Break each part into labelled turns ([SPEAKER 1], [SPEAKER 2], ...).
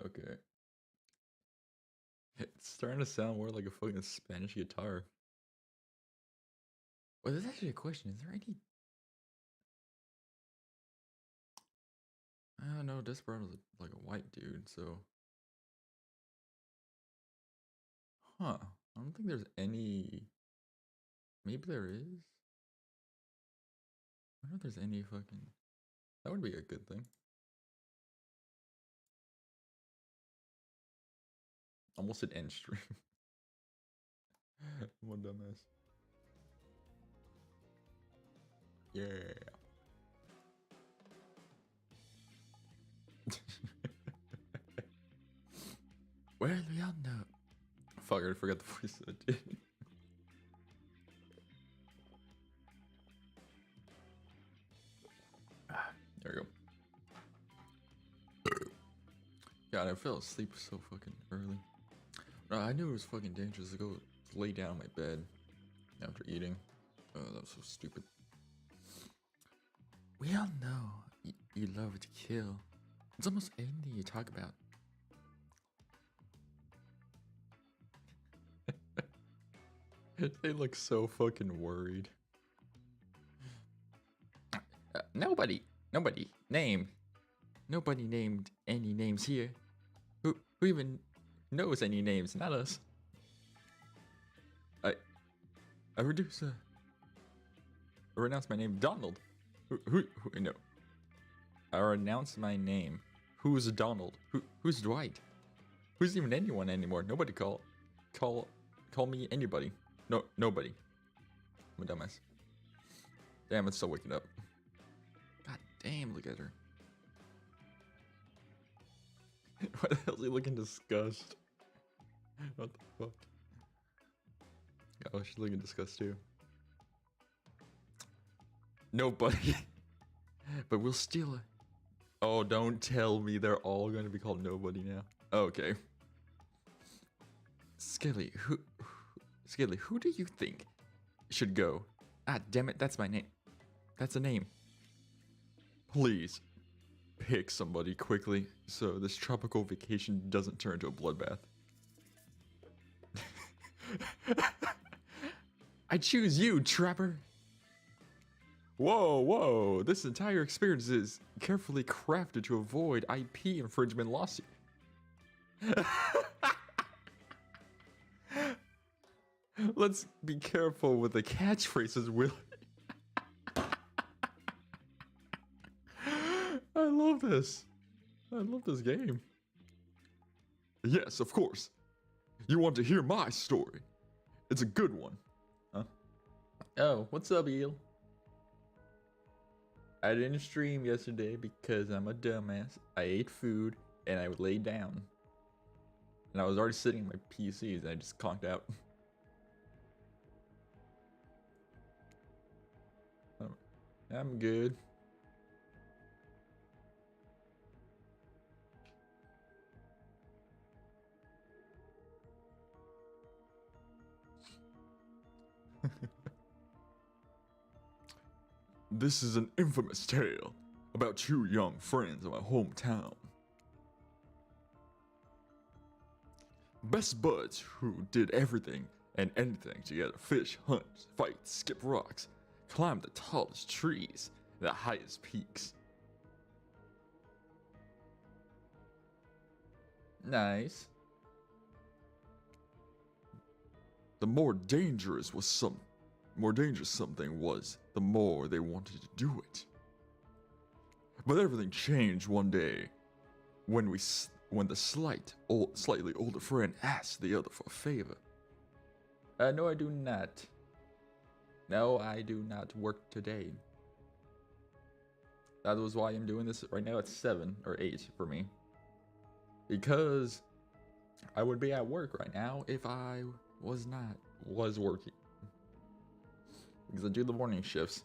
[SPEAKER 1] Okay. It's starting to sound more like a fucking Spanish guitar. Well, there's actually a question. Is there any? I don't know. Desperado's like a white dude, so. Huh. I don't think there's any. Maybe there is. I don't know if there's any fucking. That would be a good thing. Almost an end stream. I'm a dumbass. Yeah. Where the unknown? Fuck, I forgot the voice I did. There we go. God, I fell asleep so fucking early. I knew it was fucking dangerous to go lay down in my bed after eating. Oh, that was so stupid. We all know you love to kill. It's almost anything you talk about. They look so fucking worried. Nobody named any names here. Who even knows any names? Not us. I reduce I renounce my name, Donald. Who no. I renounce my name. Who's Donald? Who's Dwight? Who's even anyone anymore? Nobody call me anybody. No, nobody. I'm a dumbass. Damn, it's still waking up. God damn, look at her. Why the hell is he looking disgust? What the fuck? Oh, she's looking disgust too. Nobody. But we'll steal it. Oh, don't tell me they're all going to be called Nobody now. Okay. Skilly, who do you think should go? Ah, damn it, that's my name. That's a name. Please, pick somebody quickly so this tropical vacation doesn't turn into a bloodbath. I choose you, Trapper. Whoa, this entire experience is carefully crafted to avoid IP infringement lawsuit. Let's be careful with the catchphrases, Will. I love this. I love this game. Yes, of course. You want to hear my story. It's a good one. Huh? Oh, what's up, Eel? I didn't stream yesterday because I'm a dumbass. I ate food and I laid down. And I was already sitting in my PCs and I just conked out. I'm good. This is an infamous tale about two young friends in my hometown. Best buds who did everything and anything together: fish, hunt, fight, skip rocks, climb the tallest trees, the highest peaks. Nice. The more dangerous something was, the more they wanted to do it. But everything changed one day when the slightly older friend asked the other for a favor. No, I do not. No, I do not work today. That was why I'm doing this right now at 7 or 8 for me. Because I would be at work right now if I was working. Because I do the morning shifts.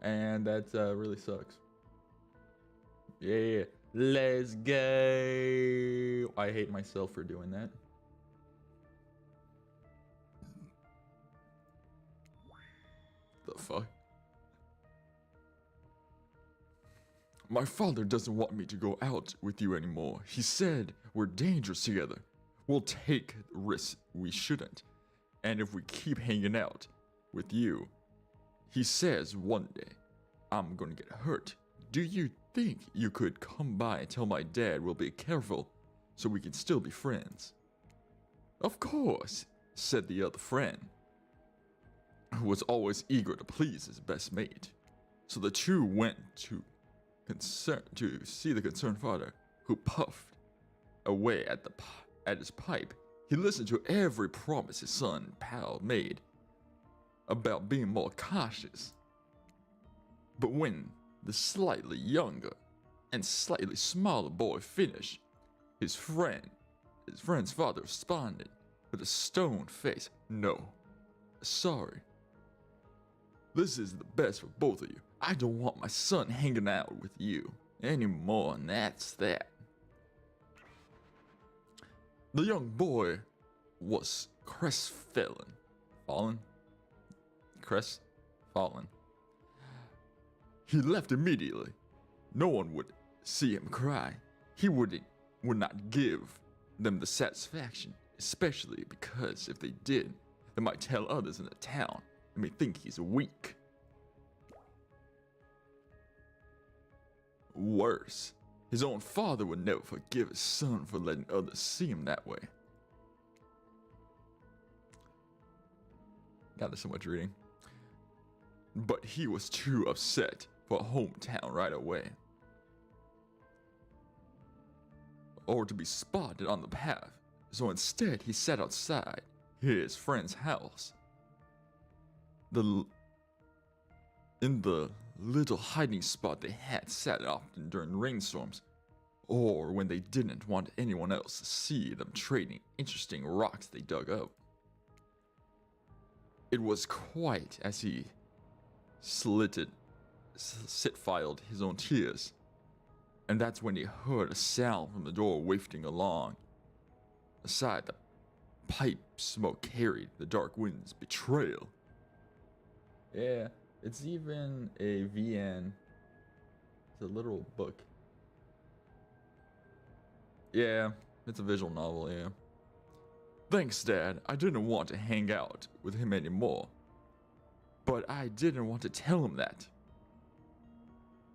[SPEAKER 1] And that really sucks. Yeah, let's go. I hate myself for doing that. The fuck? My father doesn't want me to go out with you anymore. He said we're dangerous together. We'll take risks we shouldn't. And if we keep hanging out with you, he says one day I'm gonna get hurt. Do you think you could come by and tell my dad we'll be careful so we can still be friends? Of course, said the other friend, who was always eager to please his best mate. So the two went to see the concerned father, who puffed away at his pipe. He listened to every promise his son pal made about being more cautious. But when the slightly younger and slightly smaller boy finished, his friend's father responded with a stone face. No, sorry. This is the best for both of you. I don't want my son hanging out with you anymore, and that's that. The young boy was crestfallen. Crestfallen. He left immediately. No one would see him cry. He would not give them the satisfaction, especially because if they did, they might tell others in the town and may think he's weak. Worse, his own father would never forgive his son for letting others see him that way. God, there's so much reading. But he was too upset for a hometown right away, or to be spotted on the path. So instead, he sat outside his friend's house. In the little hiding spot they had sat often during rainstorms, or when they didn't want anyone else to see them trading interesting rocks they dug up. It was quite as he filed his own tears, and that's when he heard a sound from the door wafting along. Aside, the pipe smoke carried the dark wind's betrayal. Yeah, it's even a VN. It's a literal book. Yeah, it's a visual novel, yeah. Thanks, Dad. I didn't want to hang out with him anymore. But I didn't want to tell him that.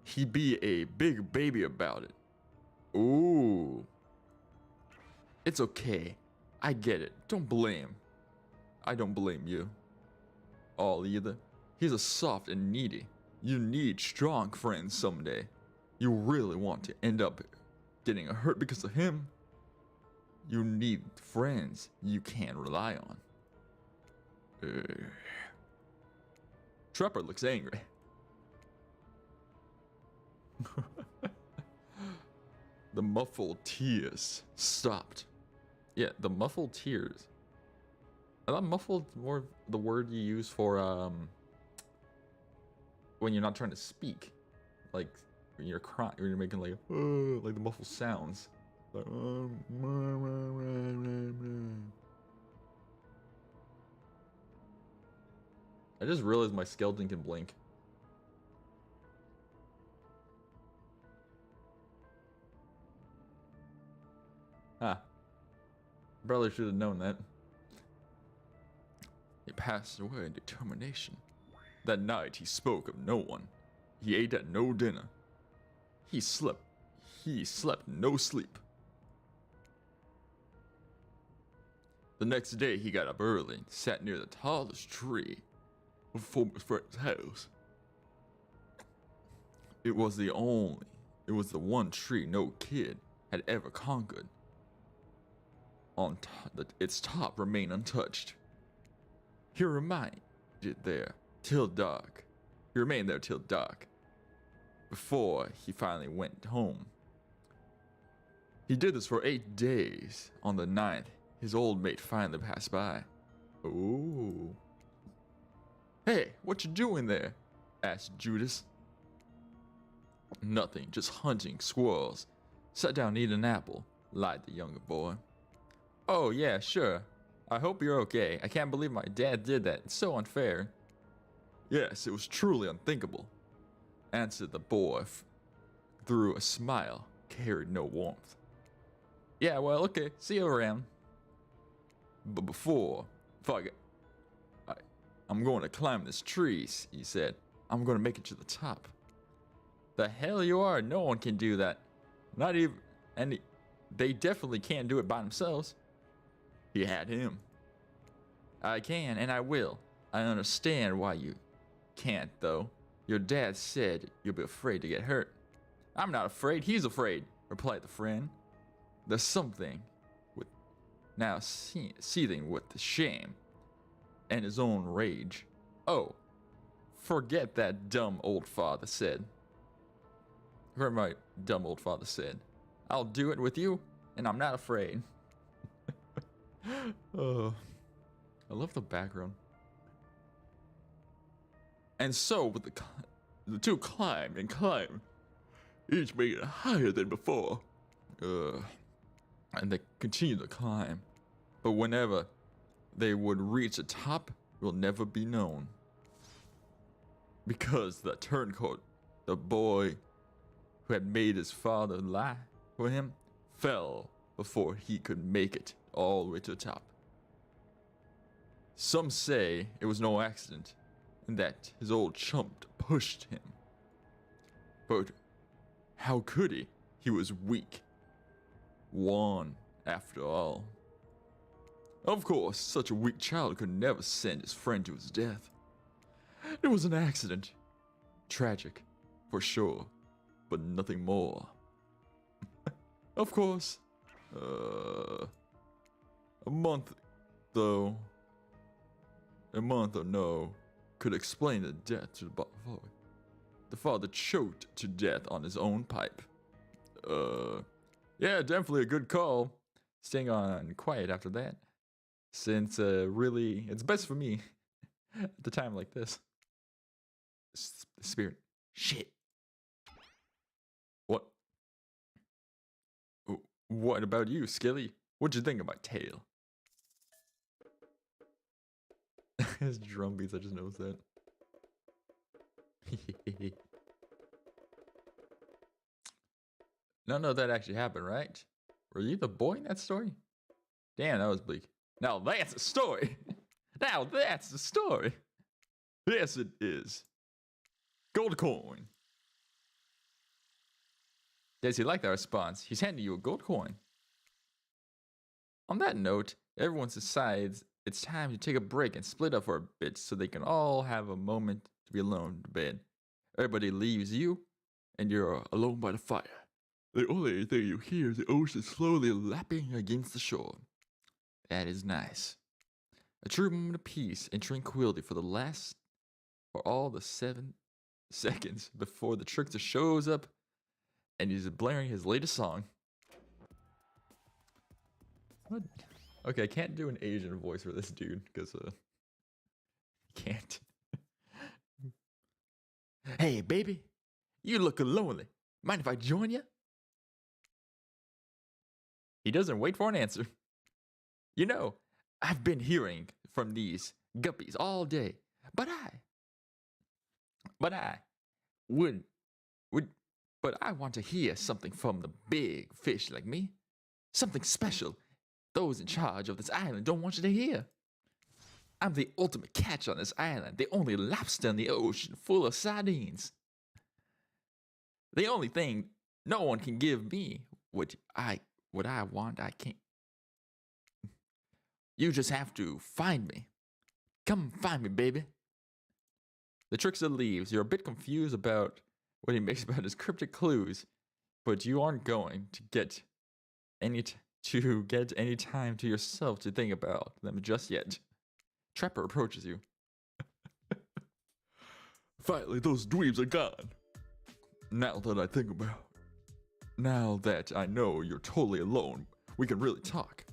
[SPEAKER 1] He'd be a big baby about it. Ooh. It's okay. I get it. Don't blame. I don't blame you. All either. He's a soft and needy. You need strong friends someday. You really want to end up getting hurt because of him? You need friends you can rely on. Trapper looks angry. The muffled tears stopped. Yeah, the muffled tears. I thought muffled more the word you use for when you're not trying to speak, like when you're crying, when you're making like the muffled sounds. Like, I just realized my skeleton can blink. Ah. Brother should have known that. He passed away in determination. That night he spoke of no one. He ate at no dinner. He slept no sleep. The next day he got up early and sat near the tallest tree of former friend's house. It was the one tree no kid had ever conquered. Its top remained untouched. He remained there till dark. Before he finally went home. He did this for 8 days. On the 9th, his old mate finally passed by. Ooh. Hey, what you doing there? Asked Judas. Nothing, just hunting squirrels. Sat down and eat an apple, lied the younger boy. Oh yeah, sure. I hope you're okay. I can't believe my dad did that. It's so unfair. Yes, it was truly unthinkable, answered the through a smile carried no warmth. Yeah, well, okay, see you around. But I'm going to climb this tree, he said. I'm going to make it to the top. The hell you are, no one can do that. Not even, and they definitely can't do it by themselves. He had him. I can, and I will. I understand why you can't, though. Your dad said you'll be afraid to get hurt. I'm not afraid, he's afraid, replied the friend. There's something with now seething with the shame and his own rage. Oh, forget that dumb old father said. Heard my dumb old father said. I'll do it with you, and I'm not afraid. Oh, I love the background. And so, with the two climbed and climbed, each making it higher than before. And they continued to climb. But whenever they would reach the top, will never be known. Because the turncoat, the boy who had made his father lie for him, fell before he could make it all the way to the top. Some say it was no accident, and that his old chump pushed him. But how could he? He was weak. One, after all. Of course, such a weak child could never send his friend to his death. It was an accident. Tragic, for sure, but nothing more. Of course, a month or no, could explain the death to the boy. The father choked to death on his own pipe. Yeah, definitely a good call. Staying on quiet after that. Since, really, it's best for me at the time like this. Spirit. Shit. What? What about you, Skilly? What'd you think about Tail? His drum beats, I just noticed that. None of that actually happened, right? Were you the boy in that story? Damn, that was bleak. Now that's a story. Now that's the story. Yes, it is. Gold coin. Does he like that response? He's handing you a gold coin. On that note, everyone decides it's time to take a break and split up for a bit so they can all have a moment to be alone in bed. Everybody leaves you, and you're alone by the fire. The only thing you hear is the ocean slowly lapping against the shore. That is nice. A true moment of peace and tranquility for all the 7 seconds before the trickster shows up and he's blaring his latest song. What? Okay, I can't do an Asian voice for this dude because can't. Hey, baby, you look lonely. Mind if I join you? He doesn't wait for an answer. You know, I've been hearing from these guppies all day, but I want to hear something from the big fish like me. Something special those in charge of this island don't want you to hear. I'm the ultimate catch on this island, the only lobster in the ocean full of sardines. The only thing no one can give me, what I want, I can't. You just have to find me. Come find me, baby. The trickster leaves. You're a bit confused about what he makes about his cryptic clues, but you aren't going to get any time to yourself to think about them just yet. Trapper approaches you. Finally, those dweebs are gone. Now that I know you're totally alone, we can really talk.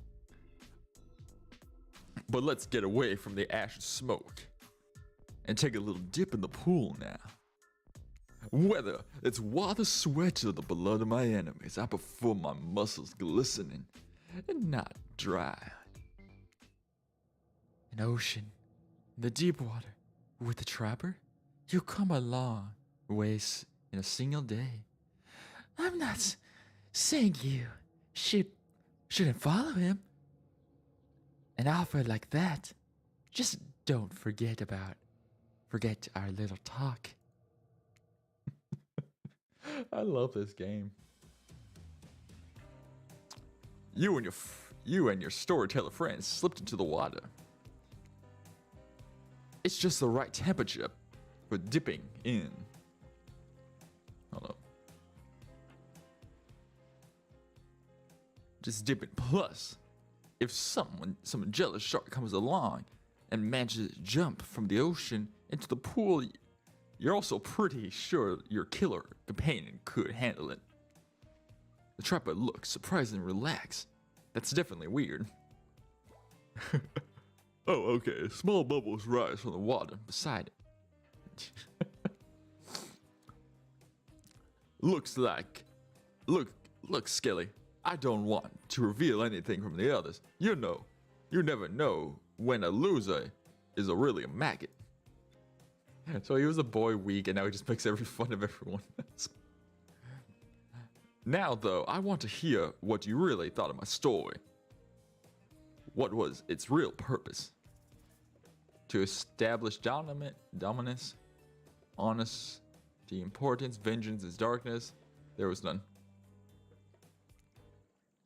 [SPEAKER 1] But let's get away from the ash and smoke and take a little dip in the pool now. Whether it's water sweat or the blood of my enemies, I prefer my muscles glistening and not dry. An ocean, the deep water, with the trapper, you come a long ways in a single day. I'm not saying you should, shouldn't follow him. An offer like that, just don't forget our little talk. I love this game. You and your storyteller friends slipped into the water. It's just the right temperature for dipping in. Hold up. Just dip it. Plus, if some jealous shark comes along and manages to jump from the ocean into the pool, you're also pretty sure your killer companion could handle it. The trapper looks surprisingly relaxed. That's definitely weird. Oh, okay. Small bubbles rise from the water beside it. Look, Skelly. I don't want to reveal anything from the others. You never know when a loser is really a maggot. So he was a boy weak, and now he just makes every fun of everyone else. Now, though, I want to hear what you really thought of my story. What was its real purpose? To establish dominance, honesty, importance, vengeance is darkness. There was none.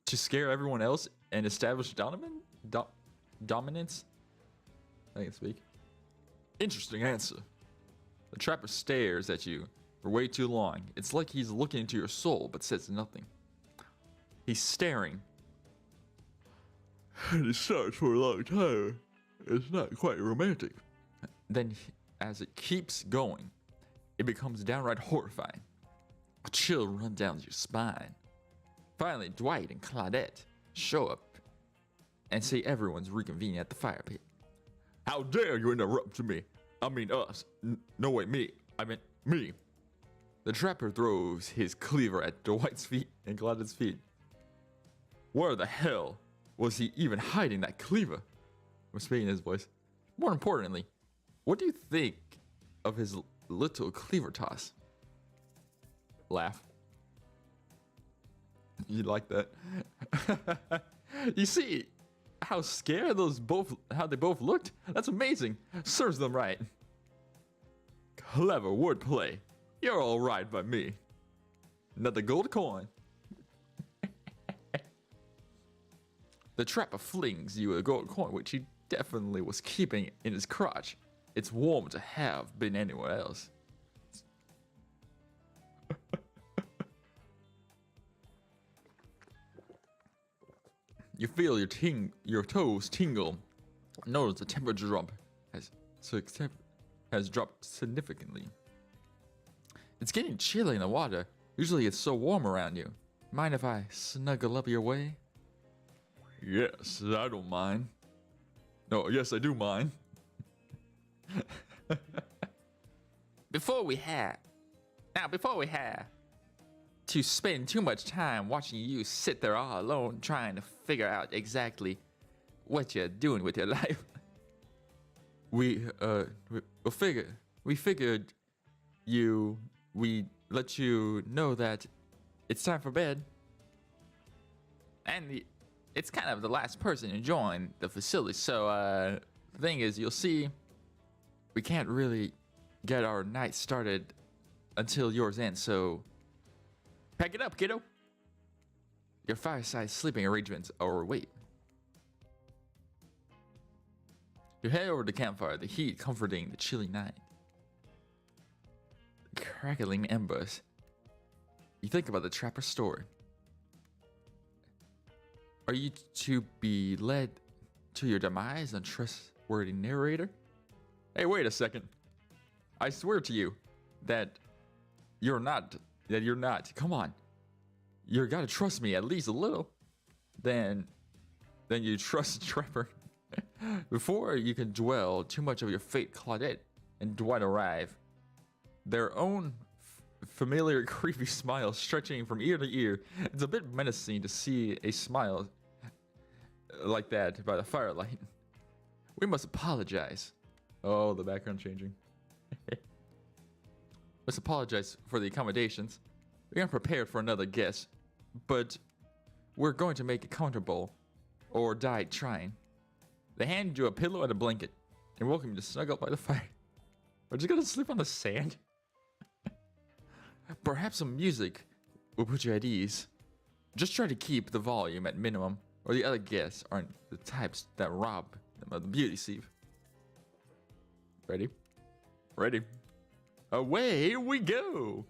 [SPEAKER 1] To scare everyone else and establish dominance? I can speak. Interesting answer. The trapper stares at you for way too long. It's like he's looking into your soul but says nothing. He's staring. And it starts for a long time. It's not quite romantic. Then, as it keeps going, it becomes downright horrifying. A chill runs down your spine. Finally, Dwight and Claudette show up and say everyone's reconvening at the fire pit. How dare you interrupt me? I mean us. No, wait, me. I meant me. The trapper throws his cleaver at Dwight's feet and Claudette's feet. Where the hell was he even hiding that cleaver? I'm speaking his voice. More importantly, what do you think of his little cleaver toss? Laugh. You like that? You see how scared how they both looked? That's amazing. Serves them right. Clever wordplay. You're all right by me. Another gold coin. The trapper flings you a gold coin, which he definitely was keeping in his crotch. It's warm to have been anywhere else. You feel your toes tingle. Notice the temperature has dropped significantly. It's getting chilly in the water. Usually it's so warm around you. Mind if I snuggle up your way? Yes, I don't mind. No, yes, I do mind. Before we have to spend too much time watching you sit there all alone trying to figure out exactly what you're doing with your life. We figured we let you know that it's time for bed. And it's kind of the last person to join the facility, so the thing is, you'll see, we can't really get our night started until yours ends, so pack it up, kiddo. Your fireside sleeping arrangements are await. You head over to the campfire, the heat comforting the chilly night. Crackling embers. You think about the trapper's story. Are you to be led to your demise, untrustworthy narrator? Hey, wait a second. I swear to you that you're not. Come on. You gotta trust me at least a little. Then you trust Trapper. Before you can dwell too much of your fate, Claudette and Dwight arrive. Their own familiar creepy smile stretching from ear to ear. It's a bit menacing to see a smile like that by the firelight. We must apologize. Oh, the background changing. Must apologize for the accommodations. We aren't prepared for another guess, but we're going to make it comfortable or die trying. They hand you a pillow and a blanket and welcome you to snuggle up by the fire. We're just gonna sleep on the sand? Perhaps some music will put you at ease. Just try to keep the volume at minimum, or the other guests aren't the types that rob them of the beauty sleep. Ready? Ready. Away we go!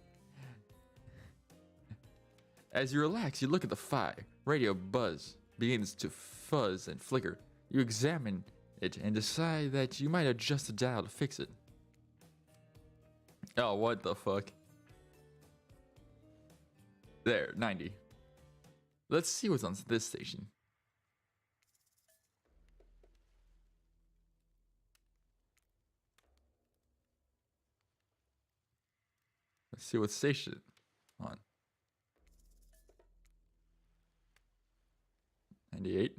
[SPEAKER 1] As you relax, you look at the fire. Radio buzz begins to fuzz and flicker. You examine it and decide that you might adjust the dial to fix it. Oh, what the fuck? There, 90. Let's see what's on this station. Let's see what station on. 98.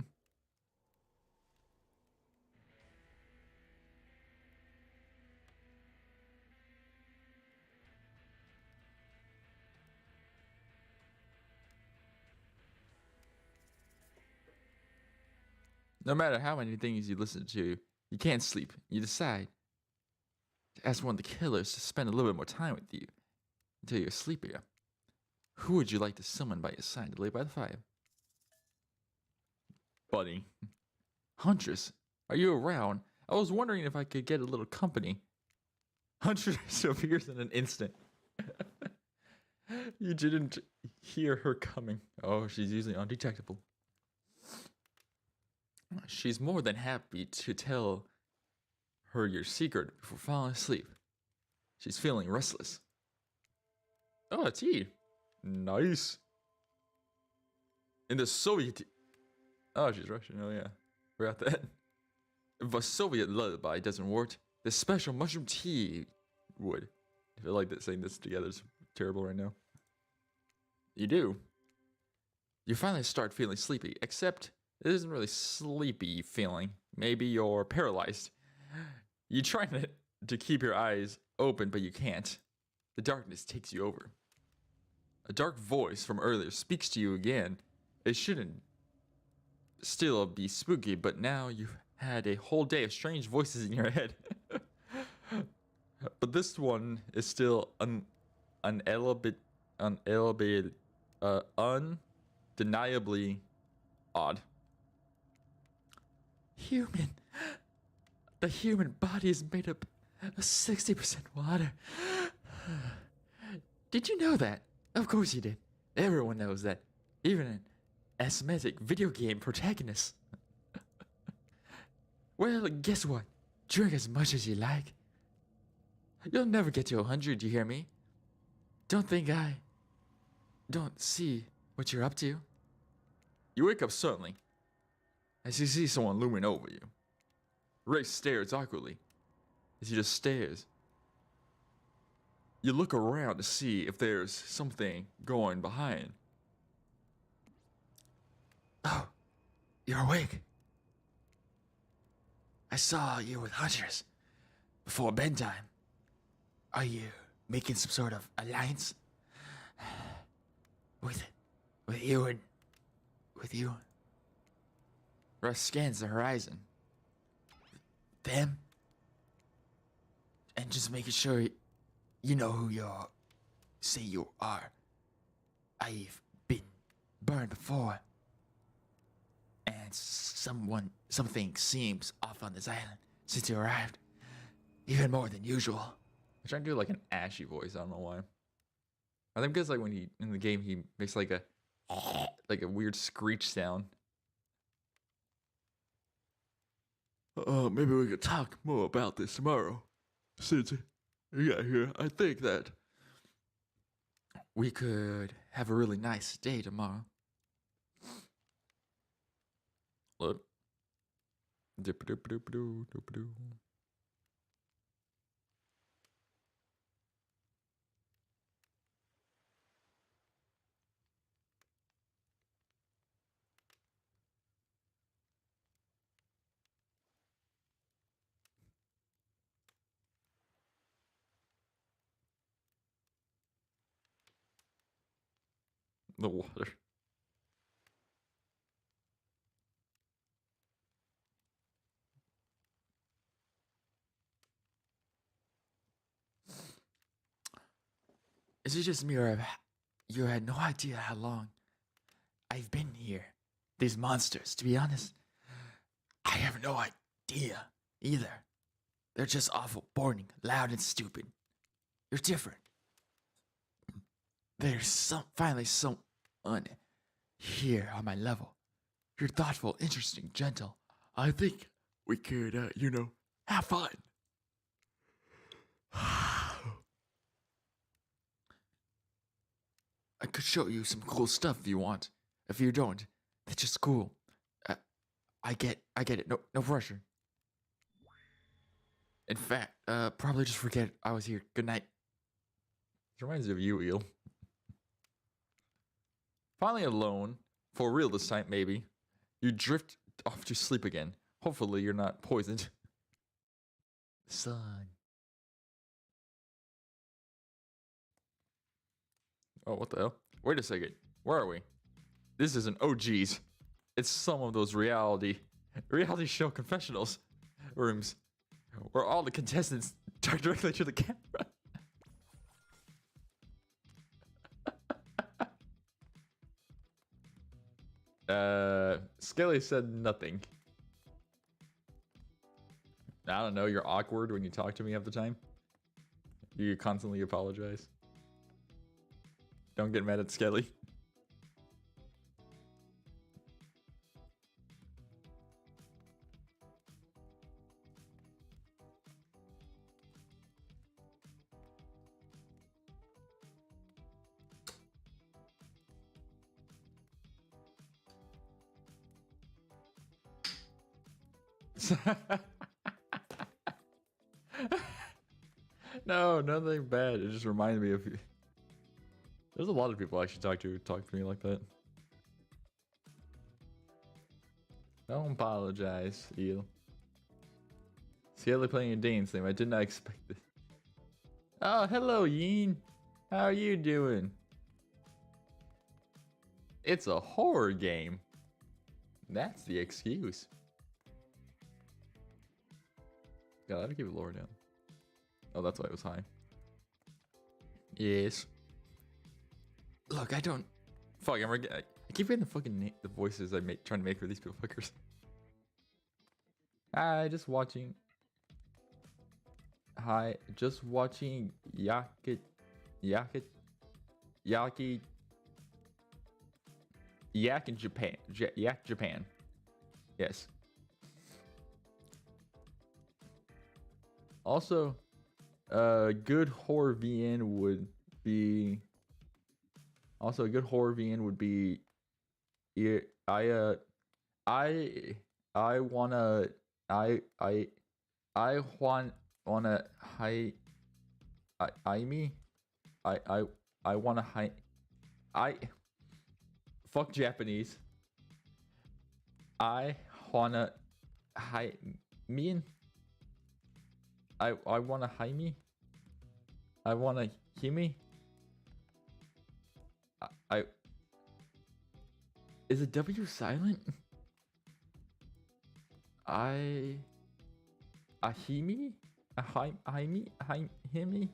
[SPEAKER 1] No matter how many things you listen to, you can't sleep. You decide to ask one of the killers to spend a little bit more time with you until you're sleepier. Who would you like to summon by your side to lay by the fire? Buddy. Huntress, are you around? I was wondering if I could get a little company. Huntress appears in an instant. You didn't hear her coming. Oh, she's usually undetectable. She's more than happy to tell her your secret before falling asleep. She's feeling restless. Oh, tea. Nice. In the Soviet... Oh, she's Russian. Oh, yeah. Forgot that. If a Soviet lullaby doesn't work, the special mushroom tea would. I feel like that saying this together is terrible right now. You do. You finally start feeling sleepy, except it isn't really sleepy feeling. Maybe you're paralyzed. You try to keep your eyes open, but you can't. The darkness takes you over. A dark voice from earlier speaks to you again. It shouldn't still be spooky, but now you've had a whole day of strange voices in your head. But this one is still undeniably odd. Human. The human body is made up of 60% water. Did you know that? Of course you did. Everyone knows that. Even an asthmatic video game protagonist. Well, guess what? Drink as much as you like. You'll never get to 100, you hear me? Don't think I don't see what you're up to. You wake up suddenly as you see someone looming over you. Ray stares awkwardly as he just stares. You look around to see if there's something going behind. Oh, you're awake. I saw you with Huntress before bedtime. Are you making some sort of alliance with you? Russ scans the horizon. Them? And just making sure you know who say you are. I've been burned before. And something seems off on this island since you arrived. Even more than usual. I'm trying to do like an ashy voice, I don't know why. I think because like when he in the game he makes like a weird screech sound. Maybe we could talk more about this tomorrow. Since you got here, I think that we could have a really nice day tomorrow. Look. Dip-a-dip-a-dip-a-doo, dip-a-doo. The water. Is it just me, or you had no idea how long I've been here? These monsters, to be honest, I have no idea either. They're just awful, boring, loud, and stupid. You're different. There's finally someone here on my level. You're thoughtful, interesting, gentle. I think we could, have fun. I could show you some cool stuff if you want. If you don't, that's just cool. I get it. No pressure. In fact, probably just forget I was here. Good night. This reminds me of you, Eel. Finally alone, for real this time, maybe. You drift off to sleep again. Hopefully you're not poisoned. Son. Oh, what the hell? Wait a second. Where are we? This isn't OGs. It's some of those reality show confessionals rooms where all the contestants talk directly to the camera. Skelly said nothing. I don't know, you're awkward when you talk to me half the time. You constantly apologize. Don't get mad at Skelly. No, nothing bad. It just reminded me of you. There's a lot of people I actually talk to me like that. Don't apologize, Eel. Skelly playing a dance theme. I did not expect this. Oh, hello, Yeen. How are you doing? It's a horror game. That's the excuse. God, I had to keep it lower down. Oh, that's why it was high. Yes. Look, I don't. Fuck, I keep getting the fucking the voices trying to make for these people fuckers. Hi, just watching. Hi, just watching Yaki Yak in Japan. Yak Japan. Yes. Also, good horror VN would be. Also, a good horror VN would be. I wanna. I wanna hi. I wanna hi. Fuck Japanese. I wanna hi me. I wanna hi me. I wanna hear me. Is a W silent? Ahimi? Himi?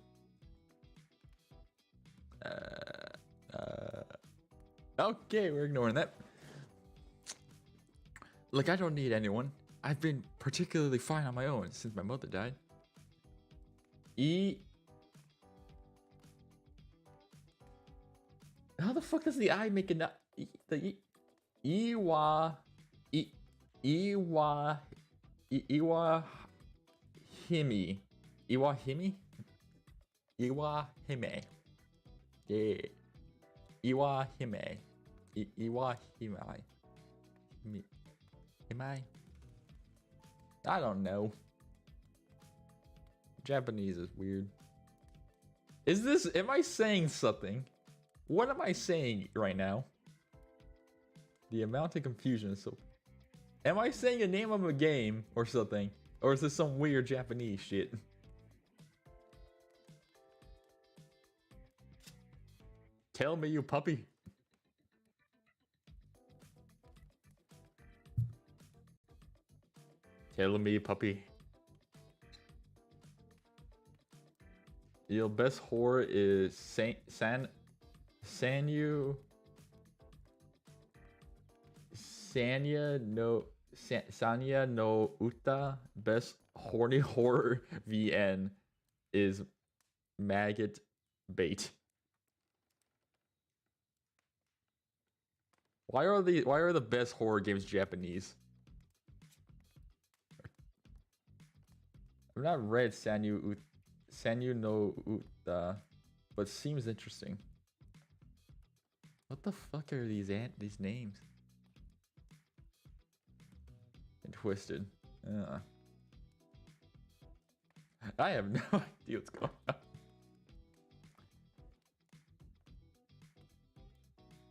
[SPEAKER 1] Okay, we're ignoring that. Look, I don't need anyone. I've been particularly fine on my own since my mother died. How the fuck does the I make a the Iwa Himi. Iwahime. Yeah. Iwahime. Iwahime. Am I? I don't know. Japanese is weird. Is this? Am I saying something? What am I saying right now? The amount of confusion is so. Am I saying the name of a game or something? Or is this some weird Japanese shit? Tell me, you puppy. Kill me, puppy. Your best horror is Sanya no Uta. Best horny horror VN is Maggot Bait. Why are the best horror games Japanese? I've not read Sanyu no Uta, but seems interesting. What the fuck are these names? And Twisted. I have no idea what's going on.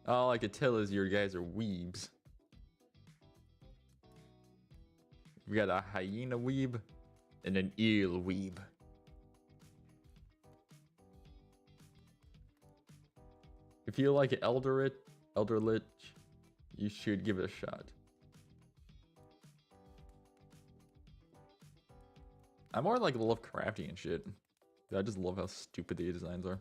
[SPEAKER 1] All I could tell is your guys are weebs. We got a hyena weeb and an eel weeb. If you like Elder Lich, you should give it a shot. I more like Lovecrafty and shit. I just love how stupid the designs are.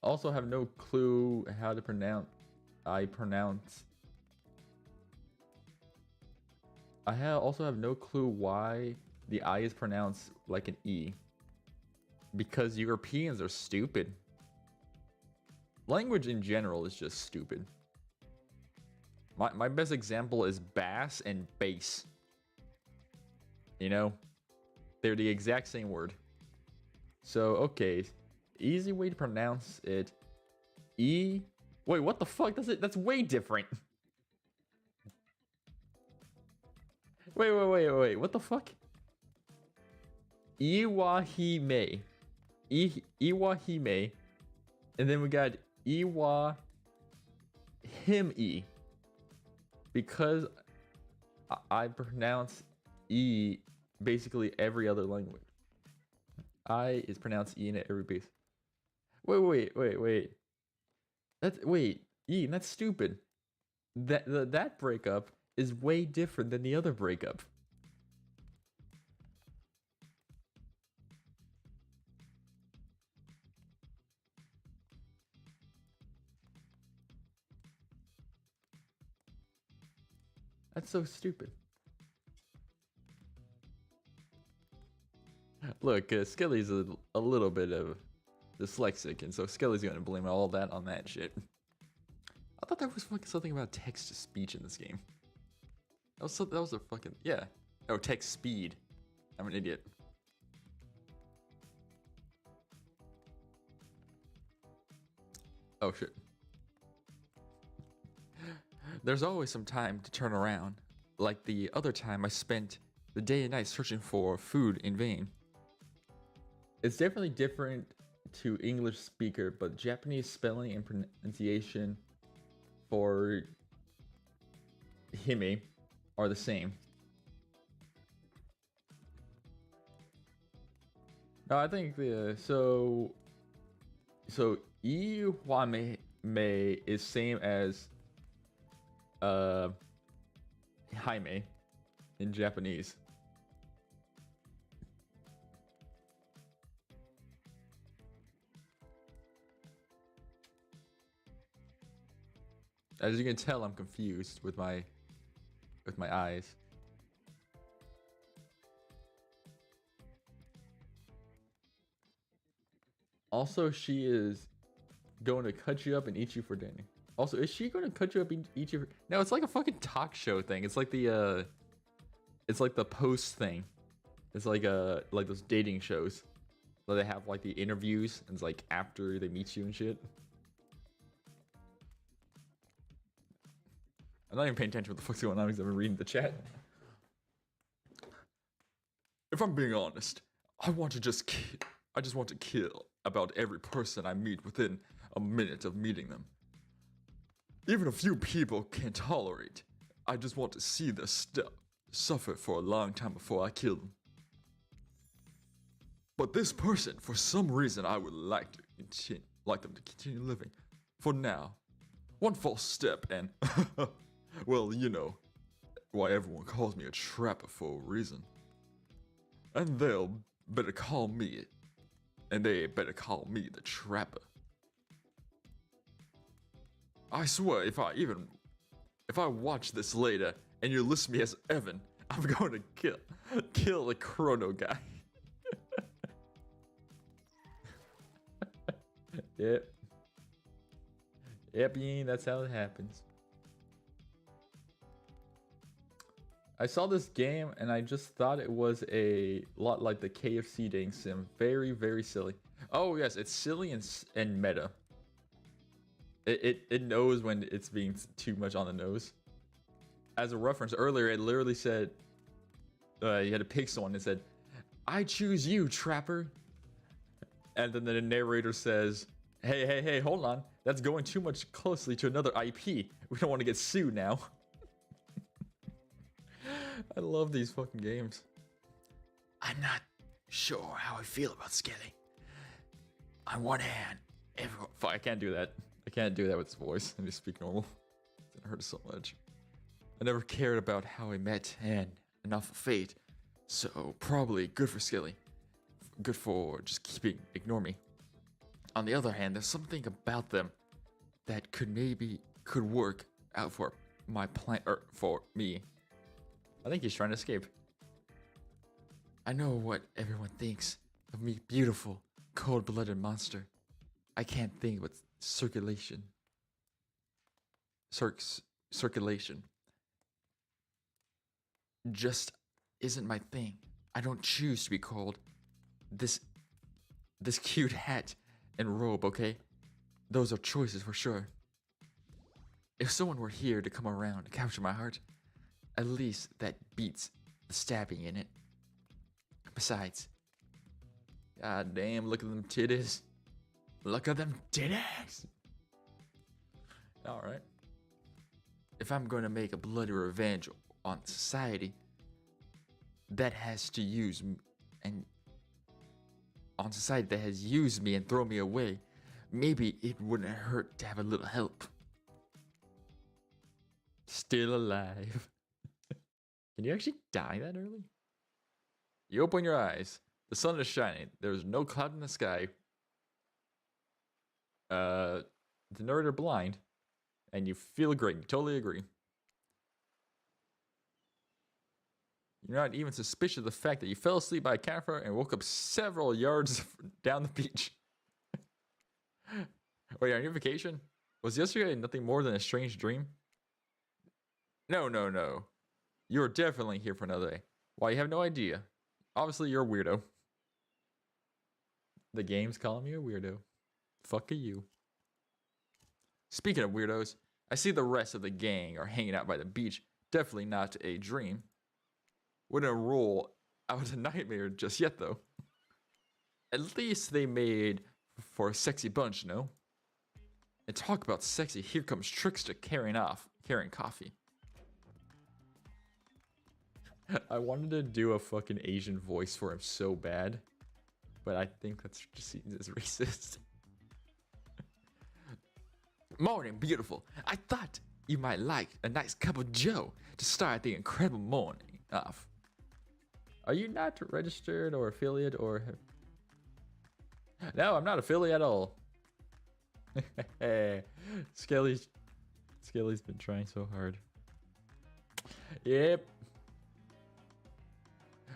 [SPEAKER 1] Also have no clue how to pronounce. I also have no clue why the I is pronounced like an E. Because Europeans are stupid. Language in general is just stupid. My best example is bass and bass. You know? They're the exact same word. So, okay. Easy way to pronounce it. E. Wait, what the fuck? That's way different. Wait. What the fuck? Iwahime. Iwahime. And then we got Iwahime. Because I pronounce E basically every other language. I is pronounced E in every piece. Wait. That's stupid. That breakup is way different than the other breakup. That's so stupid. Look, Skelly's a little bit of dyslexic, and so Skelly's gonna blame all that on that shit. I thought there was fucking something about text to speech in this game. That was a fucking, yeah. Oh, text speed. I'm an idiot. Oh shit. There's always some time to turn around, like the other time I spent the day and night searching for food in vain. It's definitely different to English speaker, but Japanese spelling and pronunciation for hime are the same. No, I think so Iwame is same as Jaime in Japanese. As you can tell, I'm confused with my eyes. Also, she is going to cut you up and eat you for dinner. Also, is she going to cut you up and eat you? No, it's like a fucking talk show thing. It's like the post thing. It's like those dating shows where they have like the interviews and it's like after they meet you and shit. I'm not even paying attention to what the fuck's going on because I've been reading the chat. If I'm being honest, I just want to kill about every person I meet within a minute of meeting them. Even a few people can't tolerate. I just want to see them suffer for a long time before I kill them. But this person, for some reason, I would like them to continue living. For now, one false step and, well, you know, why everyone calls me a trapper for a reason. And they'll better call me, and they better call me the trapper. I swear, if I watch this later and you list me as Evan, I'm going to kill the Chrono guy. Yep. Yep, Yeen, that's how it happens. I saw this game and I just thought it was a lot like the KFC dating sim. Very, very silly. Oh yes, it's silly and meta. It knows when it's being too much on the nose. As a reference earlier, it literally said, you had to pick someone and said, "I choose you, trapper." And then the narrator says, hey, hold on. That's going too much closely to another IP. We don't want to get sued now. I love these fucking games. I'm not sure how I feel about Skelly. On one hand, everyone... I can't do that. I can't do that with his voice. Let me speak normal. It hurts so much. I never cared about how I met and enough of fate. So probably good for Skelly. Good for just ignore me. On the other hand, there's something about them that could work out for my plan, or for me. I think he's trying to escape. I know what everyone thinks of me, beautiful, cold-blooded monster. I can't think with circulation. Circulation. Just isn't my thing. I don't choose to be called this cute hat and robe, okay? Those are choices for sure. If someone were here to come around and capture my heart, at least that beats the stabbing in it. Besides, god damn, look at them titties. Look at them titties. Alright. If I'm going to make a bloody revenge on society, that has to use me, and on society that has used me and thrown me away, maybe it wouldn't hurt to have a little help. Still alive. Can you actually die that early? You open your eyes. The sun is shining. There's no cloud in the sky. The nerd are blind. And you feel great. You totally agree. You're not even suspicious of the fact that you fell asleep by a campfire and woke up several yards down the beach. Wait, on your vacation? Was yesterday nothing more than a strange dream? No. You're definitely here for another day. Why, you have no idea. Obviously, you're a weirdo. The game's calling me a weirdo. Fuck you. Speaking of weirdos, I see the rest of the gang are hanging out by the beach. Definitely not a dream. Wouldn't roll out a nightmare just yet, though. At least they made for a sexy bunch, no? And talk about sexy, here comes Trickster carrying coffee. I wanted to do a fucking Asian voice for him so bad, but I think that's just seen as racist. Morning, beautiful. I thought you might like a nice cup of joe to start the incredible morning off. Are you not registered or affiliate or... No, I'm not affiliate at all. Skelly's been trying so hard. Yep.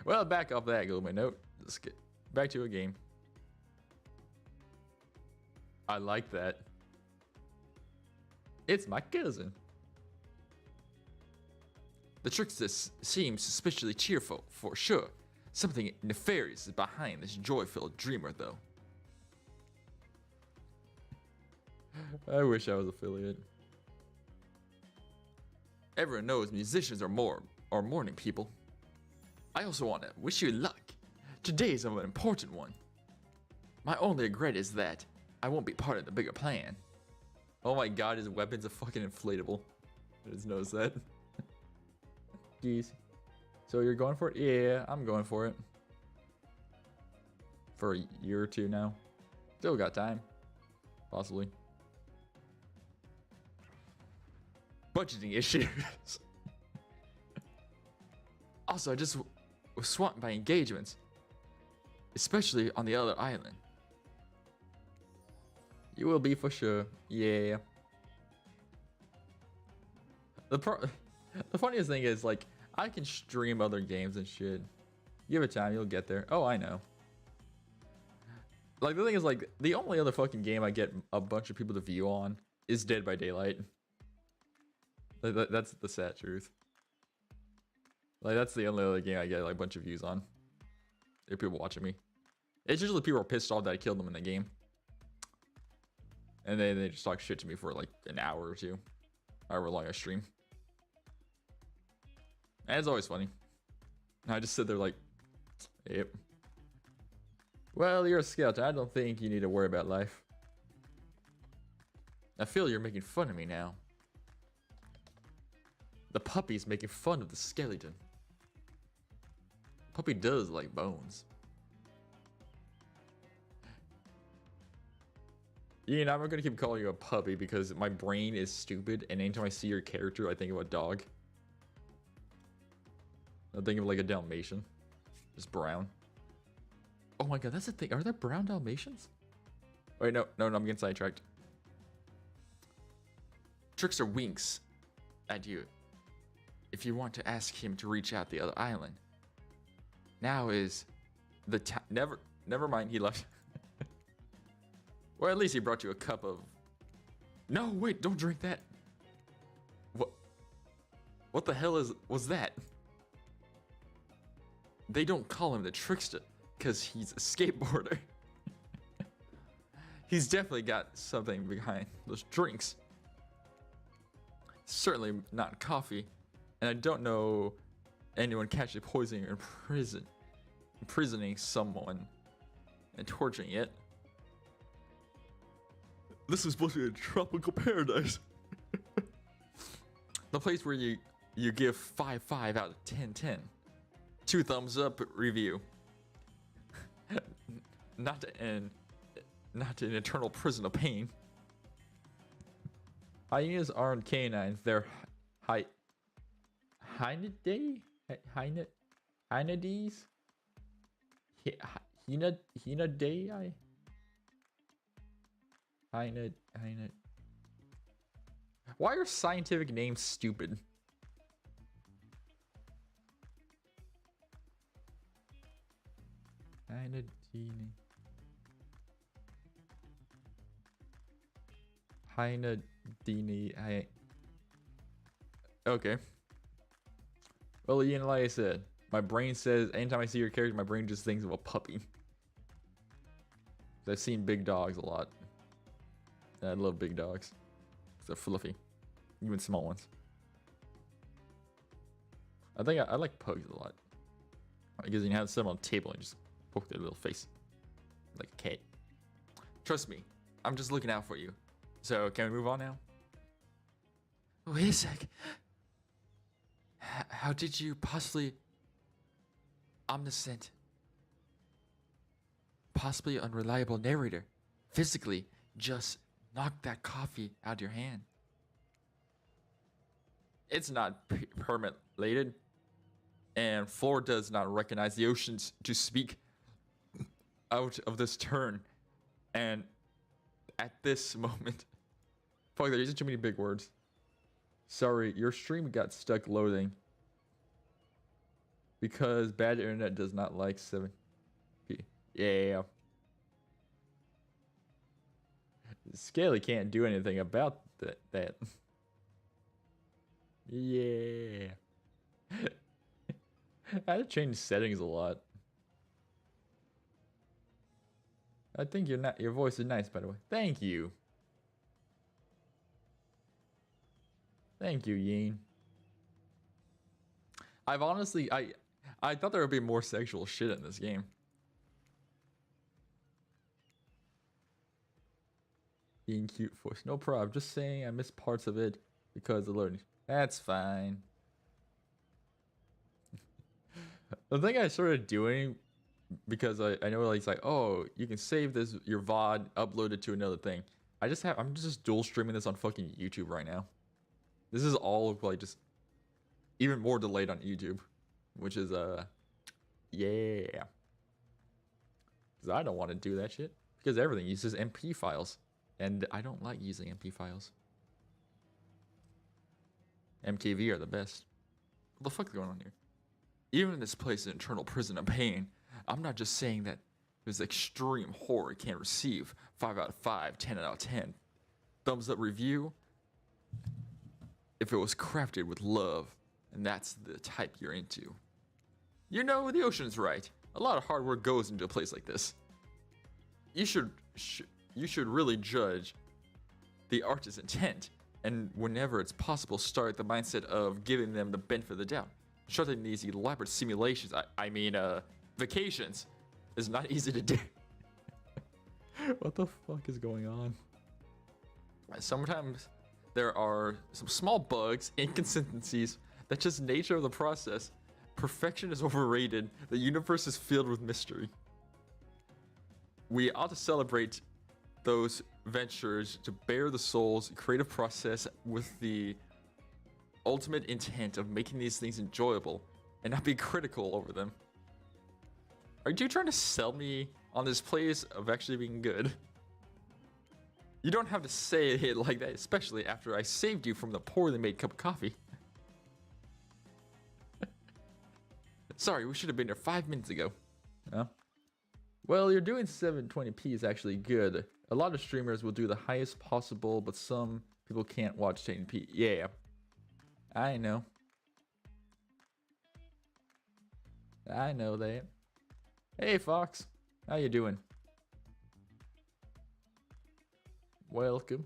[SPEAKER 1] Well, back off that Google note. Let's get back to a game. I like that. It's my cousin. The trickster seems suspiciously cheerful, for sure. Something nefarious is behind this joy-filled dreamer, though. I wish I was affiliate. Everyone knows musicians are morning people. I also want to wish you luck. Today's an important one. My only regret is that I won't be part of the bigger plan. Oh my god, his weapon's a fucking inflatable. I just noticed that. Jeez. So you're going for it? Yeah, I'm going for it. For a year or two now. Still got time. Possibly. budgeting issues. Also, I just was swamped by engagements, especially on the other island. You will be for sure. Yeah. The funniest thing is, like, I can stream other games and shit. Give it time, you'll get there. Oh, I know. Like, the thing is, like, the only other fucking game I get a bunch of people to view on is Dead by Daylight. Like, that's the sad truth. Like, that's the only other game I get, like, a bunch of views on. There are people watching me. It's usually people are pissed off that I killed them in the game. And they just talk shit to me for, like, an hour or two. However long I stream. And it's always funny. I just sit there like, yep. Well, you're a scout. I don't think you need to worry about life. I feel you're making fun of me now. The puppy's making fun of the skeleton. Puppy does like bones. You know, I'm gonna keep calling you a puppy because my brain is stupid, and anytime I see your character, I think of a dog. I think of like a Dalmatian, just brown. Oh my god, that's the thing. Are there brown Dalmatians? Wait, no, I'm getting sidetracked. Trickster winks at you. If you want to ask him to reach out the other island. Now is the time. Never mind. He left. Well, at least he brought you a cup of. No, wait! Don't drink that. What the hell was that? They don't call him the trickster because he's a skateboarder. He's definitely got something behind those drinks. Certainly not coffee. And I don't know anyone casually poisoning or imprisoning someone and torturing it. This is supposed to be a tropical paradise. The place where you give 5 out of 10. 2 thumbs up review. Not an eternal prison of pain. Hyenas aren't canines. They're Hyenidae? Hyenides? Hyenidae? Hyenid. Why are scientific names stupid? Hyenidini. Okay. Well, Ian, like I said, my brain says anytime I see your character, my brain just thinks of a puppy. I've seen big dogs a lot. And I love big dogs. They're fluffy. Even small ones. I think I like pugs a lot. Because you can have them on a table and just poke their little face. Like a cat. Trust me, I'm just looking out for you. So, can we move on now? Wait a sec. How did you possibly... omniscient... possibly unreliable narrator physically just knock that coffee out of your hand? It's not permit-lated, and Floor does not recognize the oceans to speak out of this turn. And at this moment, fuck, there isn't too many big words. Sorry, your stream got stuck loading because bad internet does not like 7p. Yeah. Scaly can't do anything about that. Yeah. I had to change settings a lot. I think your voice is nice, by the way. Thank you. Thank you, Yeen. I've honestly, I thought there would be more sexual shit in this game. Being cute voice. No problem. Just saying I missed parts of it because of learning. That's fine. The thing I started doing, because I know it's like, oh, you can save this, your VOD, upload it to another thing. I'm just dual streaming this on fucking YouTube right now. This is all like just even more delayed on YouTube, which is yeah. Because I don't want to do that shit because everything uses MP files, and I don't like using MP files. MKV are the best. What the fuck is going on here? Even in this place, an eternal prison of pain, I'm not just saying that there's extreme horror it can't receive 5 out of 5, 10 out of 10. Thumbs up review. If it was crafted with love, and that's the type you're into. You know, the ocean's right. A lot of hard work goes into a place like this. You should really judge the artist's intent, and whenever it's possible, start the mindset of giving them the benefit of the doubt. Starting these elaborate simulations, I mean, vacations, is not easy to do. What the fuck is going on? Sometimes there are some small bugs, inconsistencies. That's just nature of the process. Perfection is overrated. The universe is filled with mystery. We ought to celebrate those ventures to bear the soul's creative process with the ultimate intent of making these things enjoyable and not be critical over them. Are you trying to sell me on this place of actually being good? You don't have to say it like that, especially after I saved you from the poorly made cup of coffee. Sorry, we should have been here 5 minutes ago. Oh. Well, you're doing 720p is actually good. A lot of streamers will do the highest possible, but some people can't watch 1080p. Yeah, I know. I know that. Hey, Fox. How you doing? Welcome.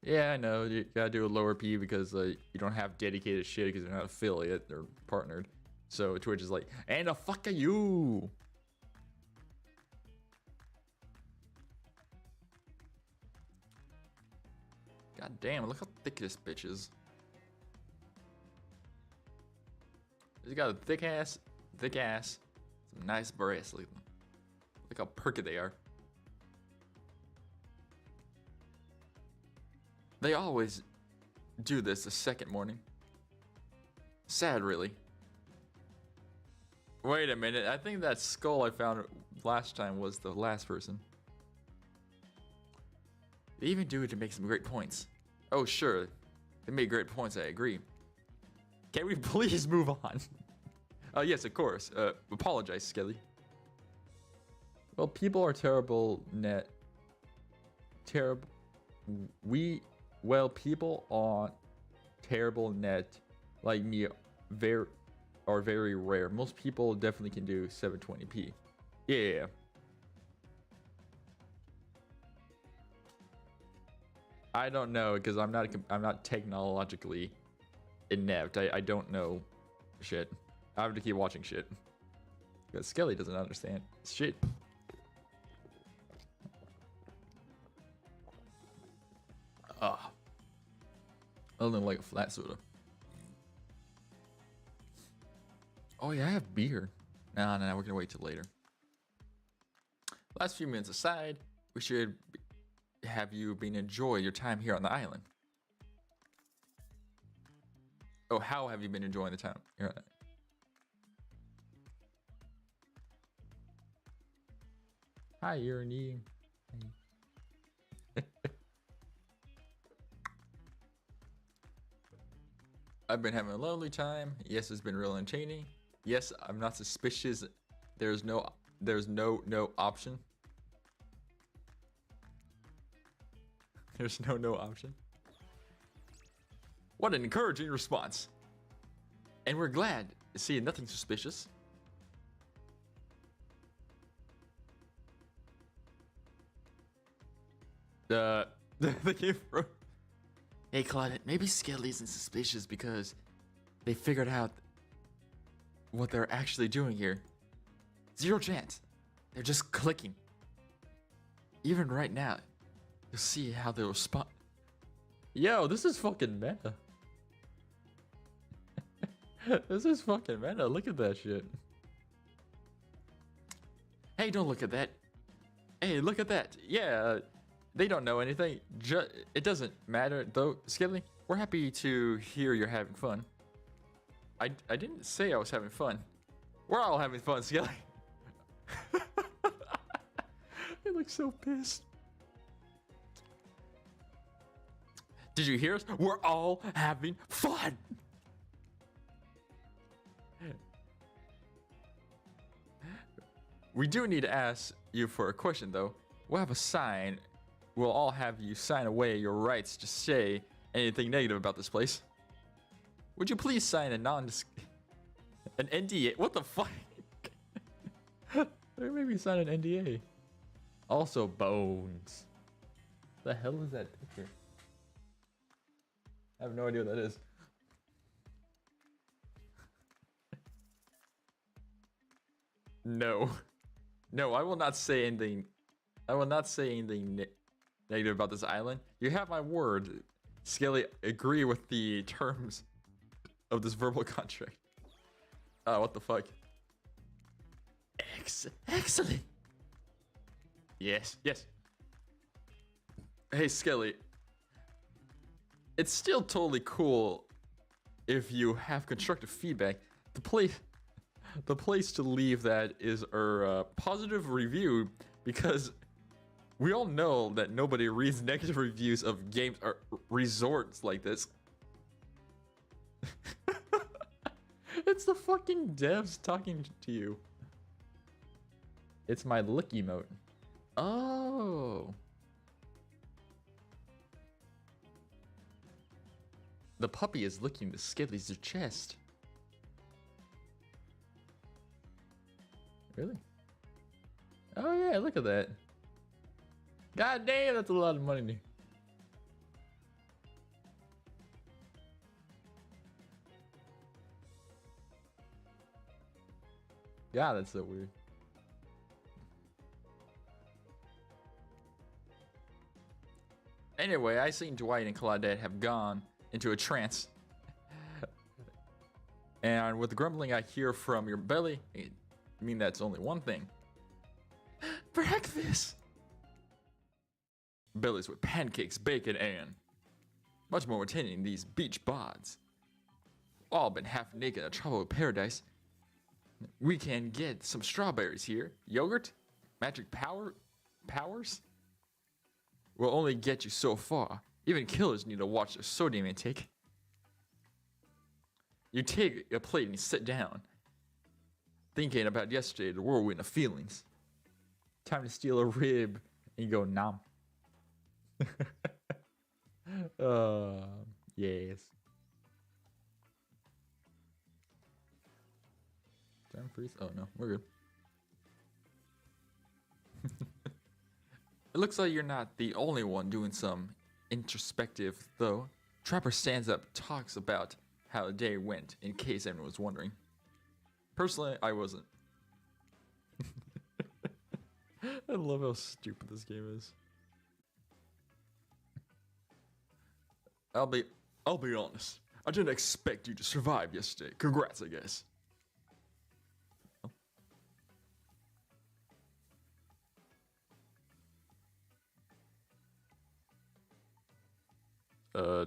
[SPEAKER 1] Yeah, I know. You gotta do a lower P because you don't have dedicated shit because they're not affiliate. They're partnered. So Twitch is like, and the fuck are you? God damn, look how thick this bitch is. She's got a thick ass, some nice breasts. Look how perky they are. They always do this the second morning. Sad, really. Wait a minute, I think that skull I found last time was the last person. They even do it to make some great points. Oh, sure. They made great points, I agree. Can we please move on? Yes, of course. Apologize, Skelly. Well, people are terrible net. Terrible. Well, people on terrible net like me are very rare. Most people definitely can do 720p. Yeah. I don't know because I'm not technologically inept. I don't know shit. I have to keep watching shit because Skelly doesn't understand shit. Ah, I don't like a flat soda. Oh yeah, I have beer. No, we're gonna wait till later. Last few minutes aside, we should have you been enjoy your time here on the island. Oh, how have you been enjoying the time here on the island? Hi, Ernie. I've been having a lovely time. Yes, it's been real entertaining. Yes, I'm not suspicious. There's no option. There's no option. What an encouraging response. And we're glad to see nothing suspicious. The game broke. Hey Claudette, maybe Skelly isn't suspicious because they figured out what they're actually doing here. Zero chance. They're just clicking. Even right now, you'll see how they'll respond. Yo, this is fucking meta. This is fucking meta. Look at that shit. Hey, don't look at that. Hey, look at that. Yeah, They don't know anything. It doesn't matter though, Skelly. We're happy to hear you're having fun. I didn't say I was having fun. We're all having fun, Skelly. He looks so pissed. Did you hear us? We're all having fun. We do need to ask you for a question, though. We'll have a sign. We'll all have you sign away your rights to say anything negative about this place. Would you please sign an NDA? What the fuck? Maybe sign an NDA. Also, bones. The hell is that picture? I have no idea what that is. No. No, I will not say anything. I will not say anything negative about this island. You have my word. Skelly, agree with the terms of this verbal contract. Oh, what the fuck? Excellent. Yes, yes. Hey, Skelly. It's still totally cool if you have constructive feedback. The place to leave that is our positive review, because we all know that nobody reads negative reviews of games or resorts like this. It's the fucking devs talking to you. It's my lick emote. Oh. The puppy is licking the Skelly's chest. Really? Oh yeah, look at that. God damn, that's a lot of money. God, that's so weird. Anyway, I seen Dwight and Claudette have gone into a trance. And with the grumbling I hear from your belly, I mean that's only one thing. Breakfast! Bellies with pancakes, bacon, and much more attending these beach bods. All been half naked in a tropical paradise. We can get some strawberries here. Yogurt? Magic powers? Will only get you so far. Even killers need to watch their sodium intake. You take a plate and you sit down. Thinking about yesterday, the whirlwind of feelings. Time to steal a rib and you go nom. Yes. Time freeze? Oh no, we're good. It looks like you're not the only one doing some introspective, though. Trapper stands up, talks about how the day went, in case anyone was wondering. Personally, I wasn't. I love how stupid this game is. I'll be honest. I didn't expect you to survive yesterday. Congrats, I guess.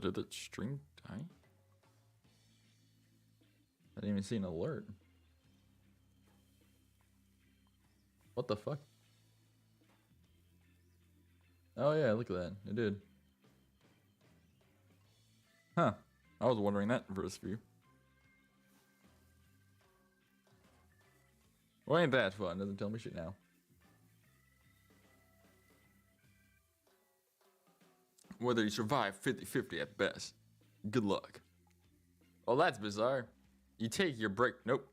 [SPEAKER 1] Did the string die? I didn't even see an alert. What the fuck? Oh yeah, look at that. It did. Huh. I was wondering that first view. Well, ain't that fun? Doesn't tell me shit now. Whether you survive 50-50 at best. Good luck. Oh, that's bizarre. You take your break. Nope.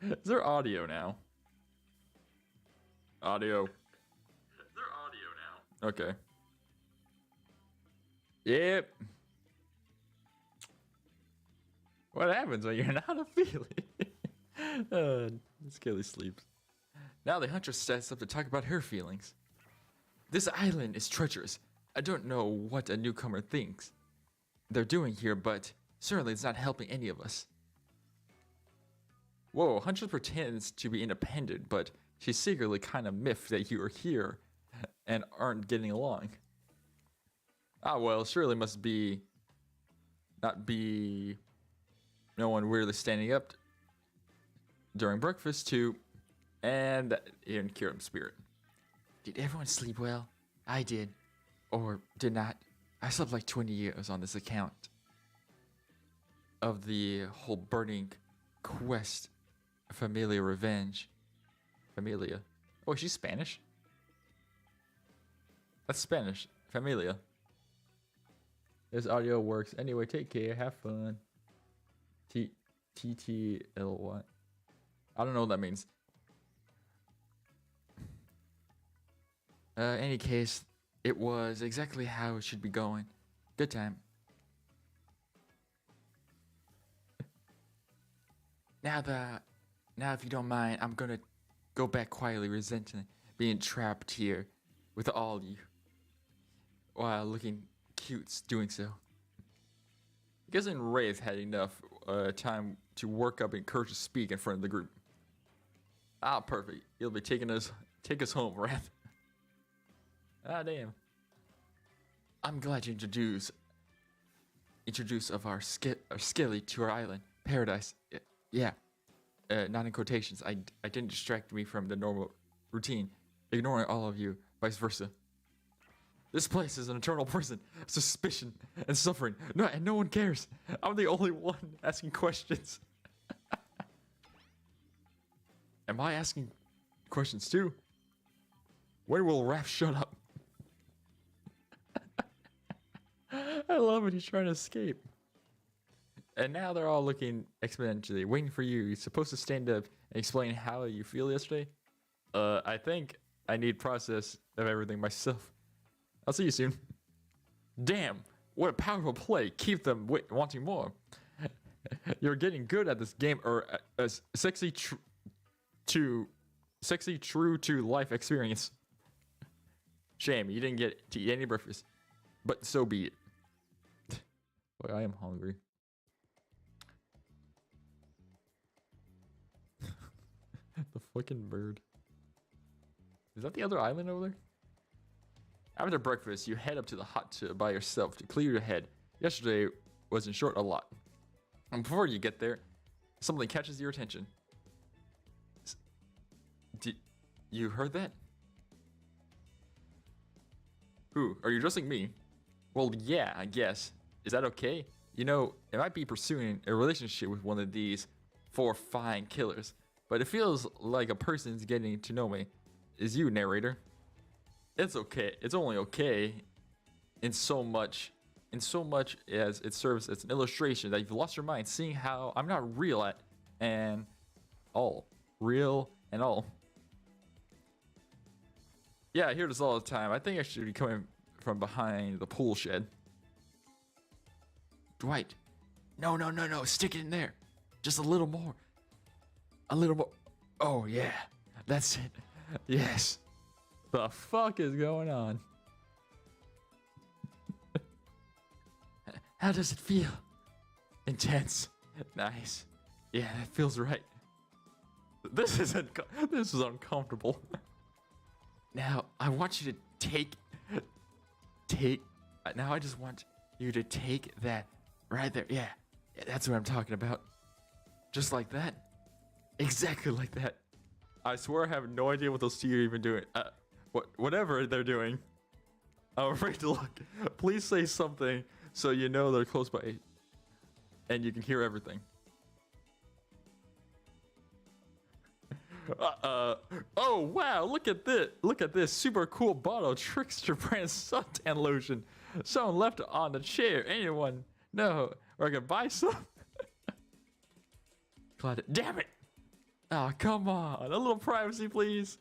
[SPEAKER 1] Is there audio now? Audio. Is there audio now? Okay. Yep. What happens when you're not a feeling? Skelly sleeps. Now the huntress sets up to talk about her feelings. This island is treacherous. I don't know what a newcomer thinks they're doing here, but certainly it's not helping any of us. Whoa, Huntress pretends to be independent, but she's secretly kind of miffed that you are here and aren't getting along. Ah, well, surely must be not be no one weirdly standing up during breakfast too, and in Kirim spirit. Did everyone sleep well? I did, or did not. I slept like 20 years on this account of the whole burning quest, Familia Revenge. Familia. Oh, she's Spanish? That's Spanish. Familia. This audio works. Anyway, take care. Have fun. TTLY. I don't know what that means. Any case, it was exactly how it should be going. Good time. Now if you don't mind, I'm gonna go back quietly, resenting being trapped here with all you while looking cute doing so. I guess Wraith had enough time to work up and courage to speak in front of the group. Ah, perfect. He'll be take us home, Wraith. Ah, damn. I'm glad you introduce of our Skilly to our island paradise. Yeah. Not in quotations. I didn't distract me from the normal routine, ignoring all of you, vice versa. This place is an eternal prison, suspicion and suffering. And no one cares. I'm the only one asking questions. Am I asking questions too? When will Raph shut up? I love it. He's trying to escape. And now they're all looking exponentially, waiting for you. You're supposed to stand up and explain how you feel yesterday. I think I need process of everything myself. I'll see you soon. Damn, what a powerful play. Keep them wanting more. You're getting good at this game, or sexy true to life experience. Shame you didn't get to eat any breakfast, but so be it. Boy, I am hungry. The fucking bird. Is that the other island over there? After breakfast, you head up to the hot tub by yourself to clear your head. Yesterday was in short a lot. And before you get there, something catches your attention. Did you heard that? Who? Are you addressing me? Well, yeah, I guess. Is that okay? You know, I might be pursuing a relationship with one of these 4 fine killers, but it feels like a person's getting to know me. Is you, narrator? It's okay. It's only okay in so much as it serves as an illustration that you've lost your mind seeing how I'm not real and all. Yeah, I hear this all the time. I think I should be coming from behind the pool shed. Dwight. No. Stick it in there. Just a little more. Oh, yeah. That's it. Yes. The fuck is going on? How does it feel? Intense. Nice. Yeah, that feels right. This is uncomfortable. Now, I want you to take. Now I just want you to take that right there. Yeah, that's what I'm talking about. Just like that. Exactly like that. I swear I have no idea what those two are even doing. Whatever they're doing. I'm afraid to look. Please say something so you know they're close by and you can hear everything. Oh wow, look at this super cool bottle of Trickster brand suntan lotion. Someone left it on the chair. Anyone know where I can buy some? Claude, damn it. Oh, come on. A little privacy, please.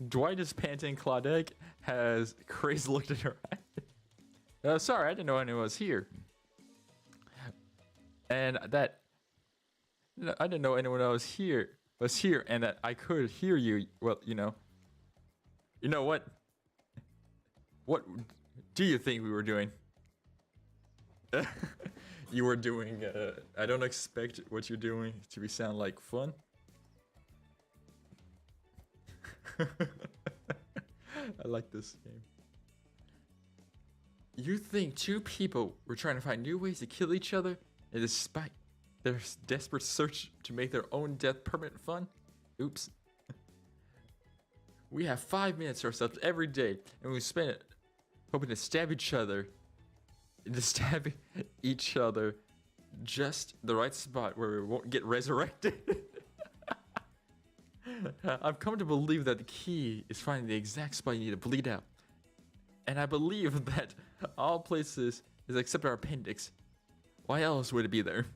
[SPEAKER 1] Dwight is panting. Claudette has crazy looked at her eye. Sorry, I didn't know anyone was here. And that... I didn't know anyone else was here, and that I could hear you. Well, you know. You know what? What do you think we were doing? you were doing. I don't expect what you're doing to be sound like fun. I like this game. You think two people were trying to find new ways to kill each other, and despite their desperate search to make their own death permanent fun? Oops. We have 5 minutes to ourselves every day, and we spend it hoping to stab each other. Just the right spot where we won't get resurrected. I've come to believe that the key is finding the exact spot you need to bleed out. And I believe that all places is except our appendix. Why else would it be there?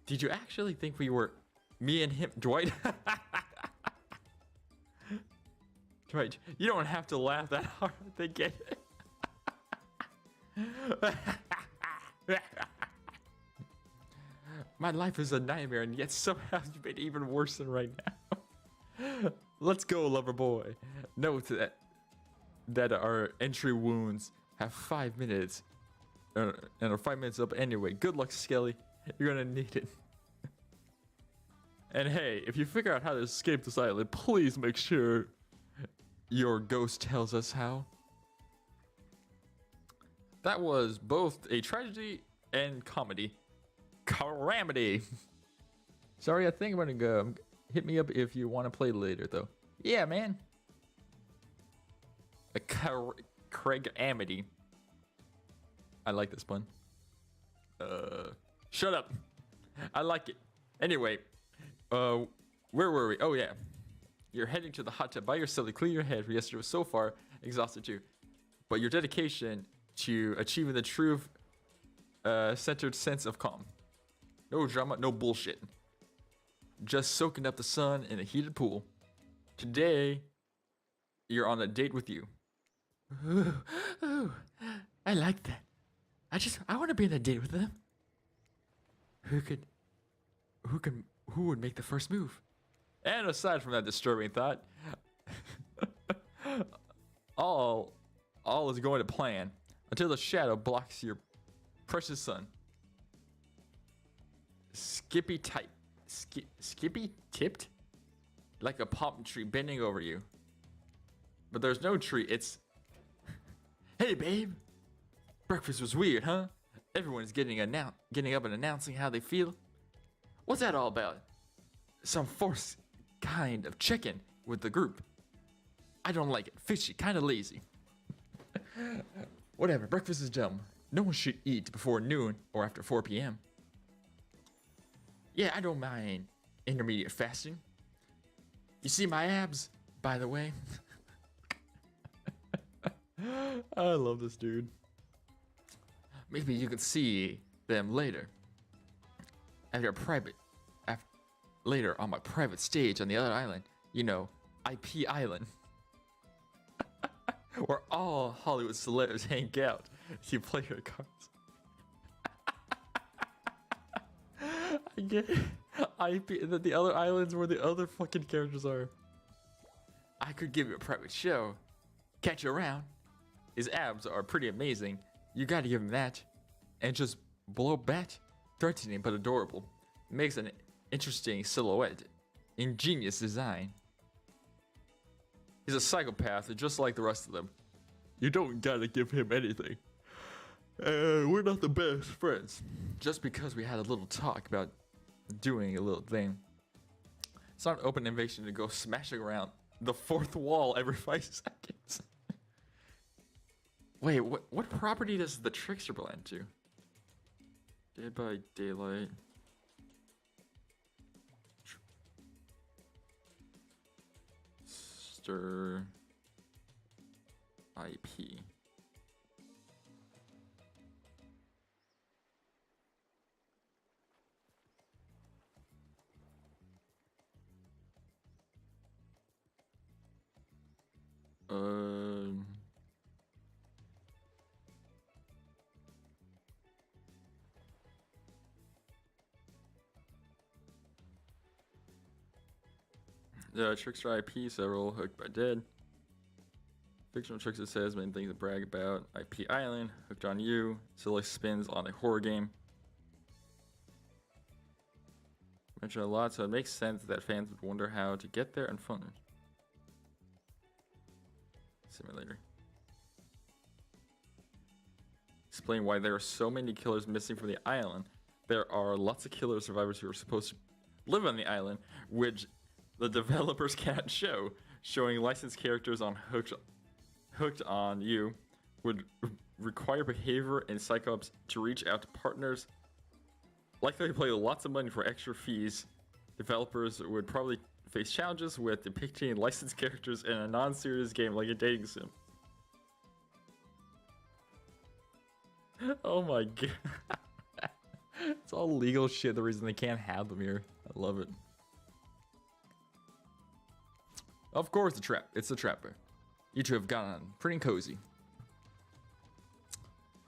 [SPEAKER 1] Did you actually think we were me and him, Dwight? Dwight, you don't have to laugh that hard. They get it. My life is a nightmare, and yet somehow you made it even worse than right now. Let's go, lover boy. Note that our entry wounds have 5 minutes, and are 5 minutes up anyway. Good luck, Skelly. You're gonna need it. And hey, if you figure out how to escape this island, please make sure your ghost tells us how. That was both a tragedy and comedy. Calamity. Sorry, I think I'm gonna go. Hit me up if you want to play later, though. Yeah, man. Craig Amity. I like this one. Shut up. I like it. Anyway, where were we? Oh yeah, you're heading to the hot tub by yourself to clear your head. For yesterday was so far exhausted too, but your dedication to achieving the true centered sense of calm. No drama, no bullshit. Just soaking up the sun in a heated pool. Today, you're on a date with you. Ooh, I like that. I want to be on a date with them. Who would make the first move? And aside from that disturbing thought, all is going to plan until the shadow blocks your precious sun. Skippy tipped like a palm tree bending over you. But there's no tree, it's hey babe, breakfast was weird, huh? Everyone's getting up and announcing how they feel. What's that all about? Some forced kind of check-in with the group. I don't like it. Fishy, kind of lazy. Whatever, breakfast is dumb. No one should eat before noon or after 4 p.m. Yeah, I don't mind intermediate fasting. You see my abs, by the way? I love this dude. Maybe you could see them later. Later on my private stage on the other island. You know, IP Island. Where all Hollywood celebs hang out. You play your cards. I get it. IP, that the other islands where the other fucking characters are. I could give you a private show. Catch you around. His abs are pretty amazing. You gotta give him that. And just blow bat. Threatening but adorable. Makes an interesting silhouette. Ingenious design. He's a psychopath just like the rest of them. You don't gotta give him anything. We're not the best friends. Just because we had a little talk about doing a little thing. It's not an open invitation to go smashing around the fourth wall every 5 seconds. Wait, what property does the Trickster belong to? Dead by Daylight. Trickster IP. The Trickster IP, several hooked by dead. fictional tricks it says, many things to brag about. IP Island, Hooked on You, silly spins on a horror game. Mentioned a lot, so it makes sense that fans would wonder how to get there and fun. Simulator. Explain why there are so many killers missing from the island. There are lots of killer survivors who are supposed to live on the island, which the developers can't show. Showing licensed characters on Hooked on You would require behavior and psychops to reach out to partners. Likely to pay lots of money for extra fees. Developers would probably face challenges with depicting licensed characters in a non-serious game like a dating sim. Oh my god. It's all legal shit, the reason they can't have them here. I love it. Of course, it's the trapper. You two have gotten pretty cozy.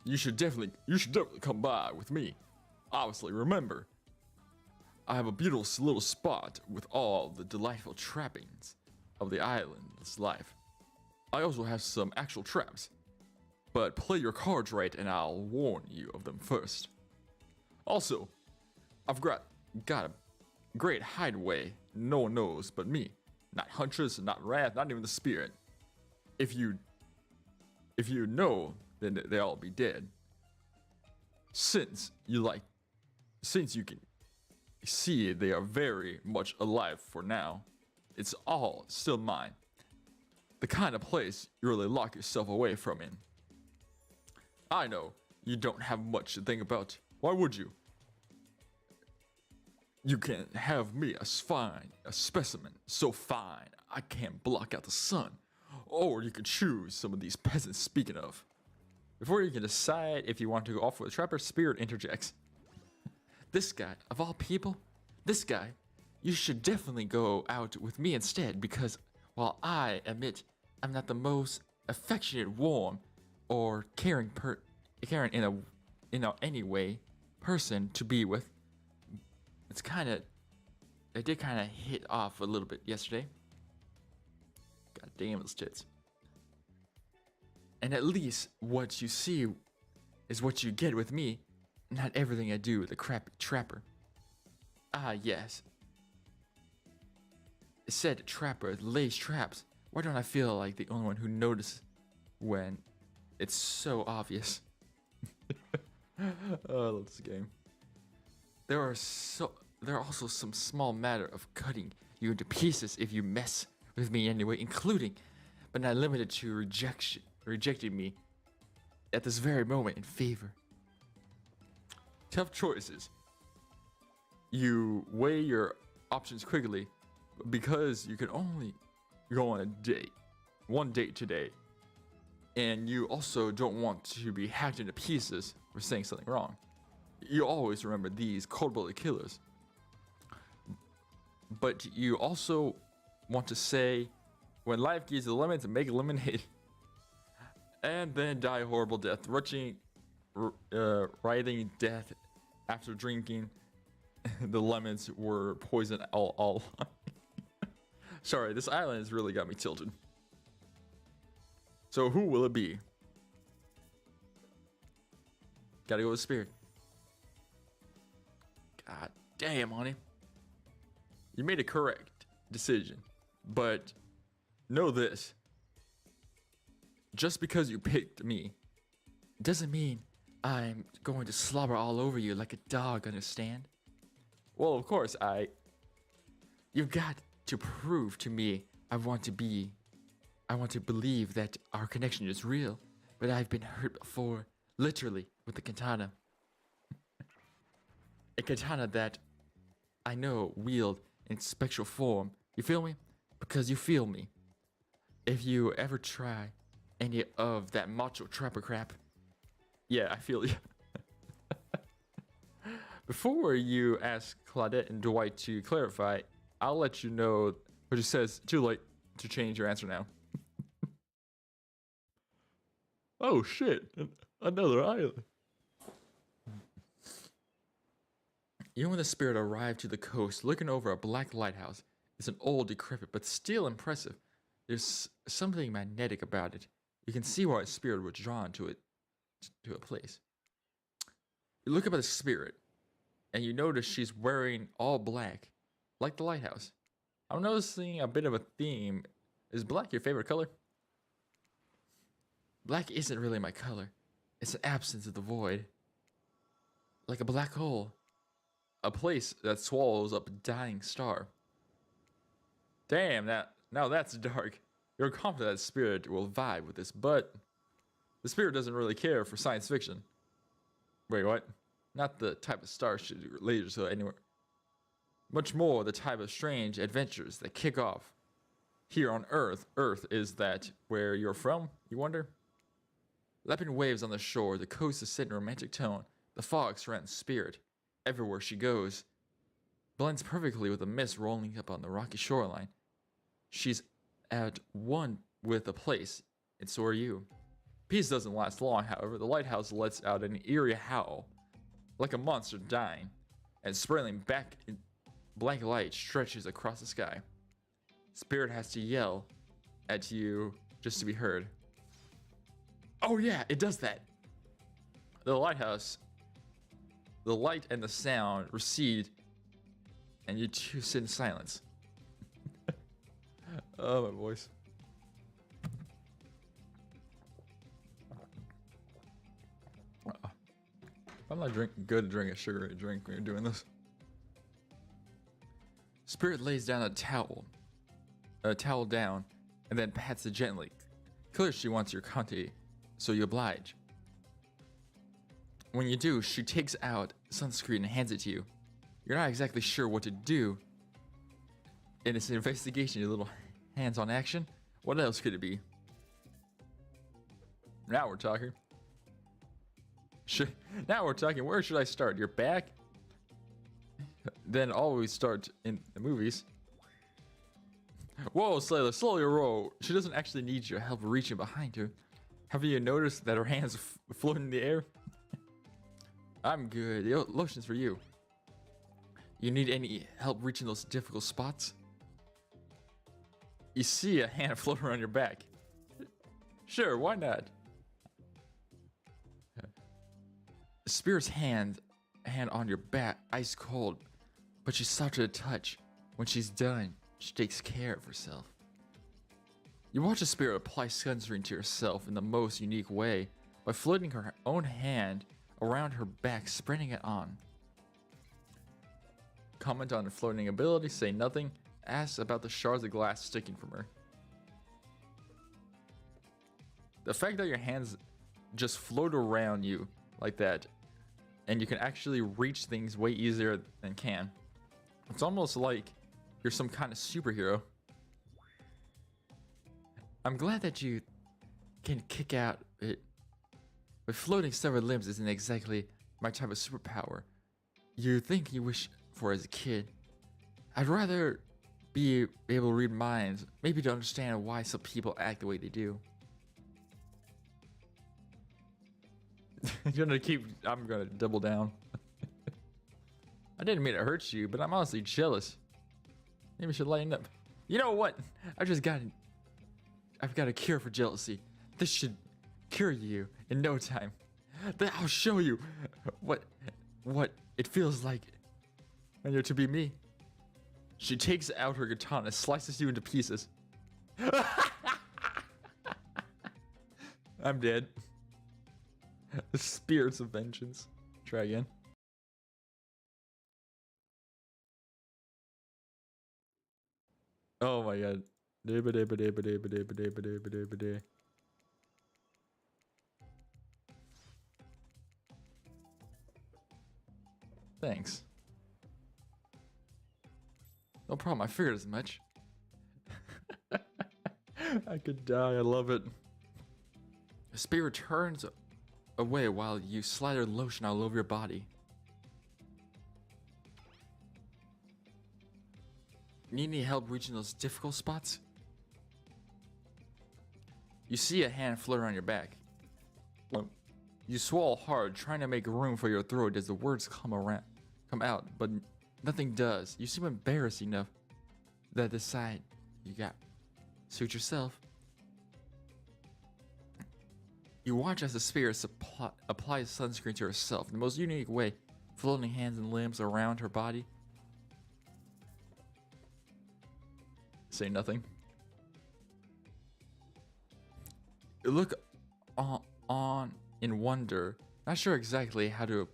[SPEAKER 1] You should definitely come by with me. Obviously, remember, I have a beautiful little spot with all the delightful trappings of the island's life. I also have some actual traps, but play your cards right and I'll warn you of them first. Also, I've got a great hideaway no one knows but me. Not Huntress, not Wrath, not even the Spirit. If you know, then they'll all be dead. Since you can see they are very much alive for now, it's all still mine. The kind of place you really lock yourself away from in. I know you don't have much to think about. Why would you? You can have me as fine, a specimen so fine I can't block out the sun. Or you could choose some of these peasants speaking of. Before you can decide if you want to go off with a trapper, Spirit interjects. This guy, of all people, you should definitely go out with me instead, because while I admit I'm not the most affectionate, warm, or caring in any way person to be with, they did kind of hit off a little bit yesterday. God damn those tits. And at least what you see is what you get with me, not everything I do with a crappy trapper. Ah, yes. Said trapper lays traps. Why don't I feel like the only one who notices when it's so obvious? Oh, I love this game. There are also some small matter of cutting you into pieces if you mess with me anyway, including, but not limited to, rejecting me at this very moment in favor. Tough choices. You weigh your options quickly because you can only go on one date today, and you also don't want to be hacked into pieces for saying something wrong. You always remember these cold-blooded killers, but you also want to say, when life gives you the lemons, make lemonade, and then die a horrible death, writhing death after drinking. The lemons were poison all. Sorry, this island has really got me tilted. So who will it be? Gotta go with Spirit. God damn, honey. You made a correct decision, but know this. Just because you picked me doesn't mean I'm going to slobber all over you like a dog, understand? Well, of course, you've got to prove to me I want to believe that our connection is real, but I've been hurt before, literally, with the katana. A katana that I know wield in spectral form. You feel me? Because you feel me. If you ever try any of that macho trapper crap, yeah, I feel you. Before you ask Claudette and Dwight to clarify, I'll let you know what it says. Too late to change your answer now. Oh shit, another island. You and the Spirit arrive to the coast, looking over a black lighthouse. It's an old, decrepit, but still impressive. There's something magnetic about it. You can see why a spirit was drawn to a place. You look up at the spirit, and you notice she's wearing all black, like the lighthouse. I'm noticing a bit of a theme. Is black your favorite color? Black isn't really my color. It's an absence of the void. Like a black hole. A place that swallows up a dying star. Damn, now that's dark. You're confident that spirit will vibe with this, but the spirit doesn't really care for science fiction. Wait, what? Not the type of star she relates to anywhere. Much more the type of strange adventures that kick off here on Earth. Earth is that where you're from, you wonder? Lapping waves on the shore, the coast is set in a romantic tone. The fog surrounds spirit. Everywhere she goes, blends perfectly with the mist rolling up on the rocky shoreline. She's at one with the place, and so are you. Peace doesn't last long, however. The lighthouse lets out an eerie howl, like a monster dying, and spiraling back in blank light stretches across the sky. Spirit has to yell at you just to be heard. Oh yeah, it does that. The lighthouse, the light and the sound recede, and you two sit in silence. Oh, my voice. I'm not good to drink a sugary drink when you're doing this. Spirit lays down a towel down, and then pats it gently. Clearly she wants your company, so you oblige. When you do, she takes out sunscreen and hands it to you. You're not exactly sure what to do. In this investigation, your little hands-on action. What else could it be? Now we're talking. Now we're talking. Where should I start? Your back? Then always start in the movies. Whoa, Sailor, slow your roll. She doesn't actually need your help reaching behind her. Have you noticed that her hands float in the air? I'm good. The lotion's for you. You need any help reaching those difficult spots? You see a hand float around your back. Sure, why not? Spirit's hand on your back, ice cold, but she's soft to the touch. When she's done, she takes care of herself. You watch a spirit apply sunscreen to herself in the most unique way by floating her own hand around her back, spreading it on. Comment on her floating ability, say nothing, ask about the shards of glass sticking from her. The fact that your hands just float around you like that, and you can actually reach things way easier than can. It's almost like you're some kind of superhero. I'm glad that you can kick out it, but floating severed limbs isn't exactly my type of superpower you think you wish for as a kid. I'd rather be able to read minds, maybe to understand why some people act the way they do. I'm gonna double down. I didn't mean to hurt you, but I'm honestly jealous. Maybe I should lighten up. You know what? I've got a cure for jealousy. This should cure you in no time. I'll show you what it feels like when you're to be me. She takes out her katana, slices you into pieces. I'm dead. The spirits of vengeance. Try again. Oh my god. Thanks. No problem, I figured as much. I could die, I love it. The spirit turns away while you slather lotion all over your body. Need any help reaching those difficult spots? You see a hand float around your back. You swallow hard, trying to make room for your throat as the words come out, but nothing does. You seem embarrassed enough that decide you got suit yourself. You watch as the spirit applies sunscreen to herself in the most unique way, floating hands and limbs around her body. Say nothing. You look on in wonder, not sure exactly how to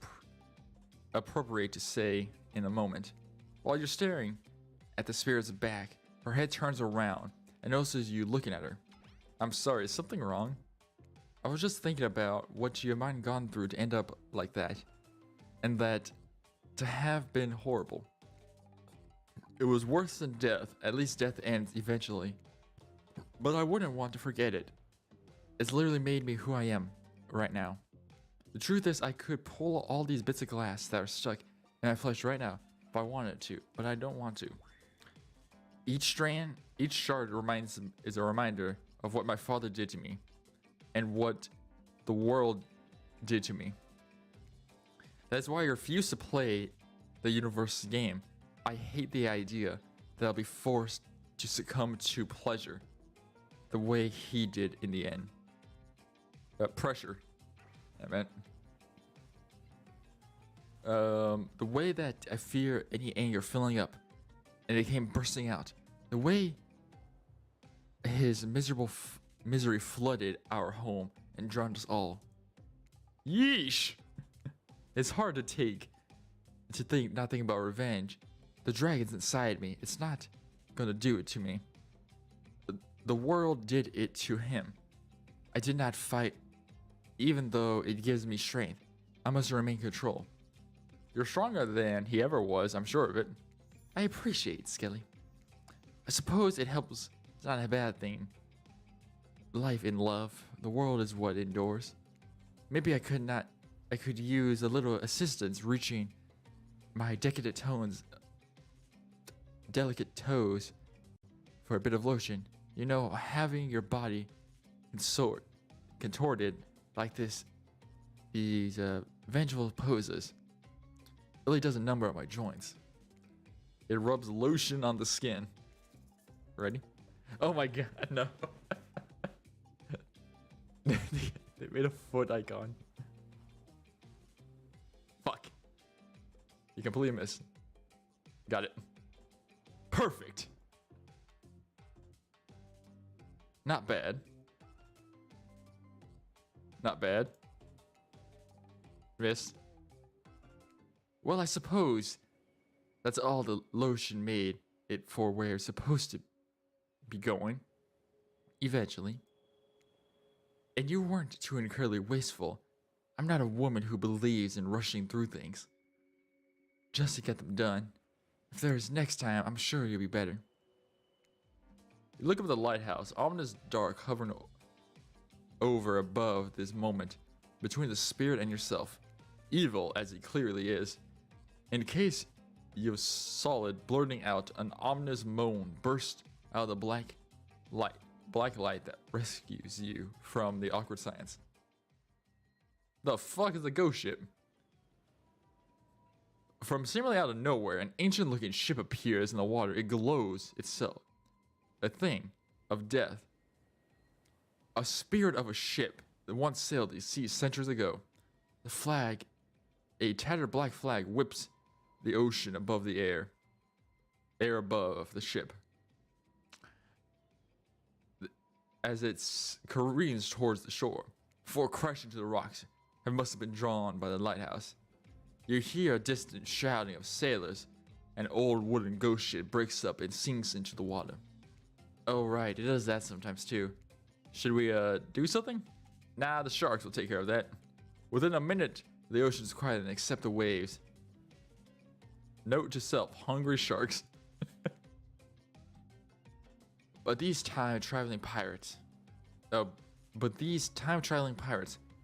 [SPEAKER 1] appropriate to say in a moment. While you're staring at the spirit's back, her head turns around and notices you looking at her. I'm sorry, is something wrong? I was just thinking about what your mind gone through to end up like that, and that to have been horrible. It was worse than death. At least death ends eventually. But I wouldn't want to forget it. It's literally made me who I am right now. The truth is, I could pull all these bits of glass that are stuck in my flesh right now if I wanted to, but I don't want to. Each shard is a reminder of what my father did to me and what the world did to me. That's why I refuse to play the universe's game. I hate the idea that I'll be forced to succumb to pleasure the way he did in the end. Pressure, I meant. The way that I fear any anger filling up and it came bursting out. The way his misery flooded our home and drowned us all. Yeesh! It's hard to not think about revenge. The dragon's inside me. It's not gonna do it to me. The world did it to him. I did not fight, even though it gives me strength. I must remain in control. You're stronger than he ever was, I'm sure of it. I appreciate it, Skelly. I suppose it helps. It's not a bad thing. Life in love. The world is what endures. Maybe I could use a little assistance reaching my delicate toes for a bit of lotion. You know, having your body contorted like these vengeful poses really does a number on my joints. It rubs lotion on the skin. Ready? Oh my god, no. They made a foot icon. Fuck. You completely missed. Got it. Perfect. Not bad. Not bad. Miss. Well, I suppose that's all the lotion made it for where it's supposed to be going. Eventually. And you weren't too incredibly wasteful. I'm not a woman who believes in rushing through things. Just to get them done. If there is next time, I'm sure you'll be better. You look up at the lighthouse, ominous dark hovering over above this moment, between the spirit and yourself. Evil as it clearly is. In case you saw it, blurting out an ominous moan burst out of the black light that rescues you from the awkward silence. The fuck is a ghost ship? From seemingly out of nowhere, an ancient looking ship appears in the water. It glows itself. A thing of death. A spirit of a ship that once sailed these seas centuries ago. The flag, a tattered black flag, whips the ocean above the air above the ship. As it careens towards the shore, before crashing to the rocks, it must have been drawn by the lighthouse. You hear a distant shouting of sailors. An old wooden ghost ship breaks up and sinks into the water. Oh right, it does that sometimes too. Should we do something? Nah, the sharks will take care of that. Within a minute, the ocean's quiet and except the waves. Note to self, hungry sharks. But these time-traveling pirates,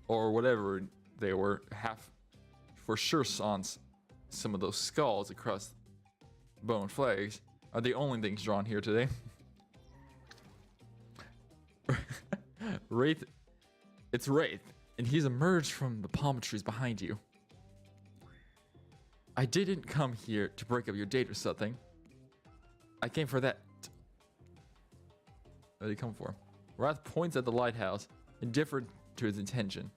[SPEAKER 1] or whatever they were, have for sure saw some of those skulls across bone flags, are the only things drawn here today. Wraith, it's Wraith, and he's emerged from the palm trees behind you. I didn't come here to break up your date or something. I came for that. What did he come for? Wrath points at the lighthouse, indifferent to his intention.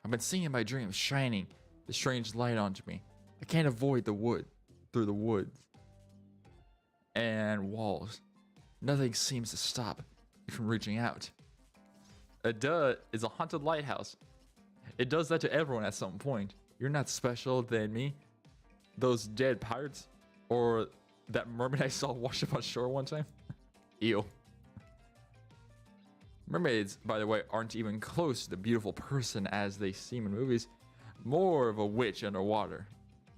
[SPEAKER 1] I've been seeing in my dreams shining the strange light onto me. I can't avoid the wood through the woods and walls. Nothing seems to stop me from reaching out. Duh is a haunted lighthouse. It does that to everyone at some point. You're not special than me. Those dead pirates, or that mermaid I saw wash up on shore one time. Ew. Mermaids, by the way, aren't even close to the beautiful person as they seem in movies. More of a witch underwater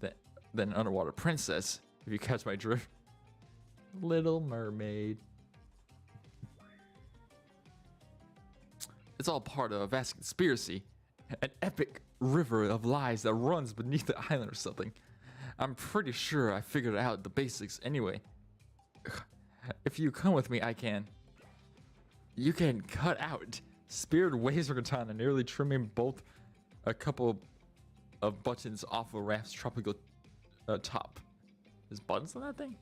[SPEAKER 1] than an underwater princess, if you catch my drift. Little Mermaid. It's all part of a vast conspiracy. An epic river of lies that runs beneath the island or something. I'm pretty sure I figured out the basics anyway. If you come with me, you can cut out Spirit waves for Katana, nearly trimming both a couple of buttons off of Raph's tropical top. There's buttons on that thing?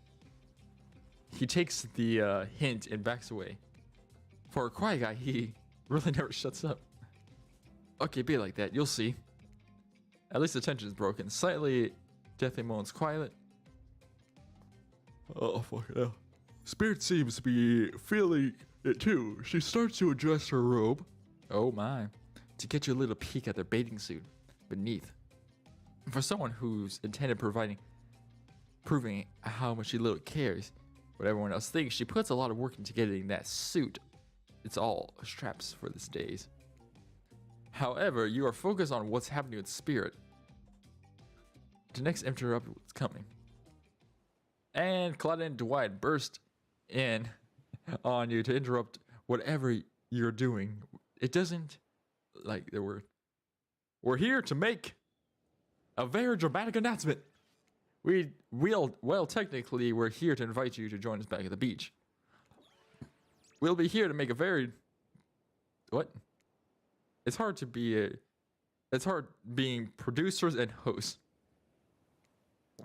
[SPEAKER 1] He takes the hint and backs away. For a quiet guy, he really never shuts up. Okay, be like that, you'll see. At least the tension is broken. Slightly, deathly moans quiet. Oh, fuck it. Spirit seems to be feeling it too. She starts to adjust her robe. Oh my. To get you a little peek at their bathing suit beneath. For someone who's intended proving how much she little cares what everyone else thinks, she puts a lot of work into getting that suit. It's all straps for these days. However, you are focused on what's happening with Spirit. To next interrupt what's coming. And Claudia and Dwight burst in on you to interrupt whatever you're doing. It doesn't like the word. We're here to make a very dramatic announcement. Well, technically, we're here to invite you to join us back at the beach. We'll be here to make a very... What? It's hard to be it's hard being producers and hosts.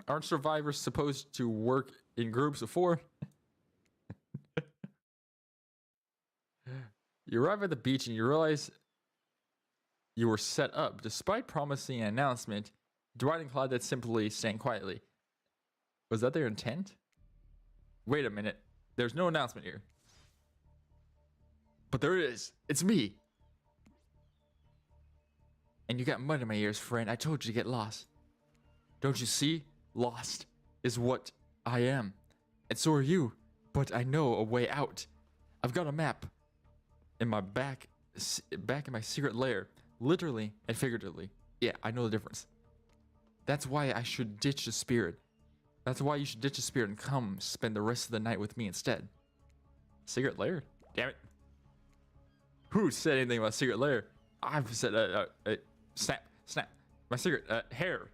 [SPEAKER 1] Aren't survivors supposed to work in groups of 4? You arrive at the beach and you realize you were set up. Despite promising an announcement, Dwight and Claudia simply stand quietly. Was that their intent? Wait a minute. There's no announcement here. But there is. It's me. And you got mud in my ears, friend. I told you to get lost. Don't you see? Lost is what I am. And so are you. But I know a way out. I've got a map in my back in my secret lair. Literally and figuratively. Yeah, I know the difference. That's why I should ditch the Spirit. That's why you should ditch the Spirit and come spend the rest of the night with me instead. Secret lair? Damn it. Who said anything about secret lair? I've said, snap. My secret, hair.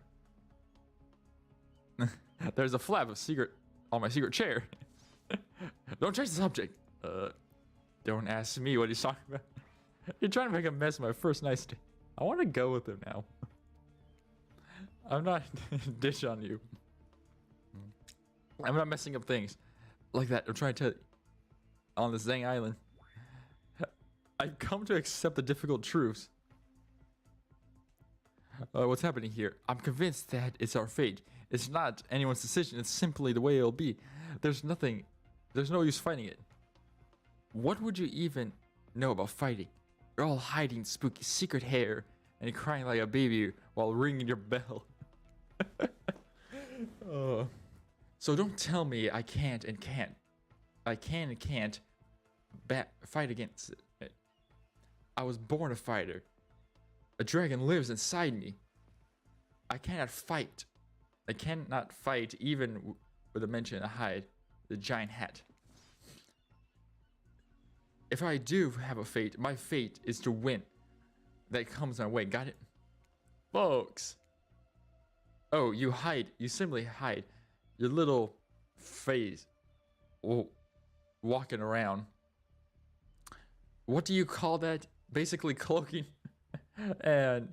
[SPEAKER 1] There's a flap of secret on my secret chair. Don't change the subject. Don't ask me what he's talking about. You're trying to make a mess of my first night stay. I want to go with him now. I'm not dish on you. I'm not messing up things like that. I'm trying to tell you. On this dang island. I've come to accept the difficult truths. What's happening here? I'm convinced that it's our fate. It's not anyone's decision. It's simply the way it'll be. There's no use fighting it. What would you even know about fighting? You're all hiding spooky secret hair and crying like a baby while ringing your bell. So don't tell me I can and can't fight against it. I was born a fighter. A dragon lives inside me. I cannot fight. I cannot fight even with a mention of hide, the giant hat. If I do have a fate, my fate is to win. That comes my way, got it? Folks. Oh, you hide. You simply hide. Your little face walking around. What do you call that? Basically cloaking. and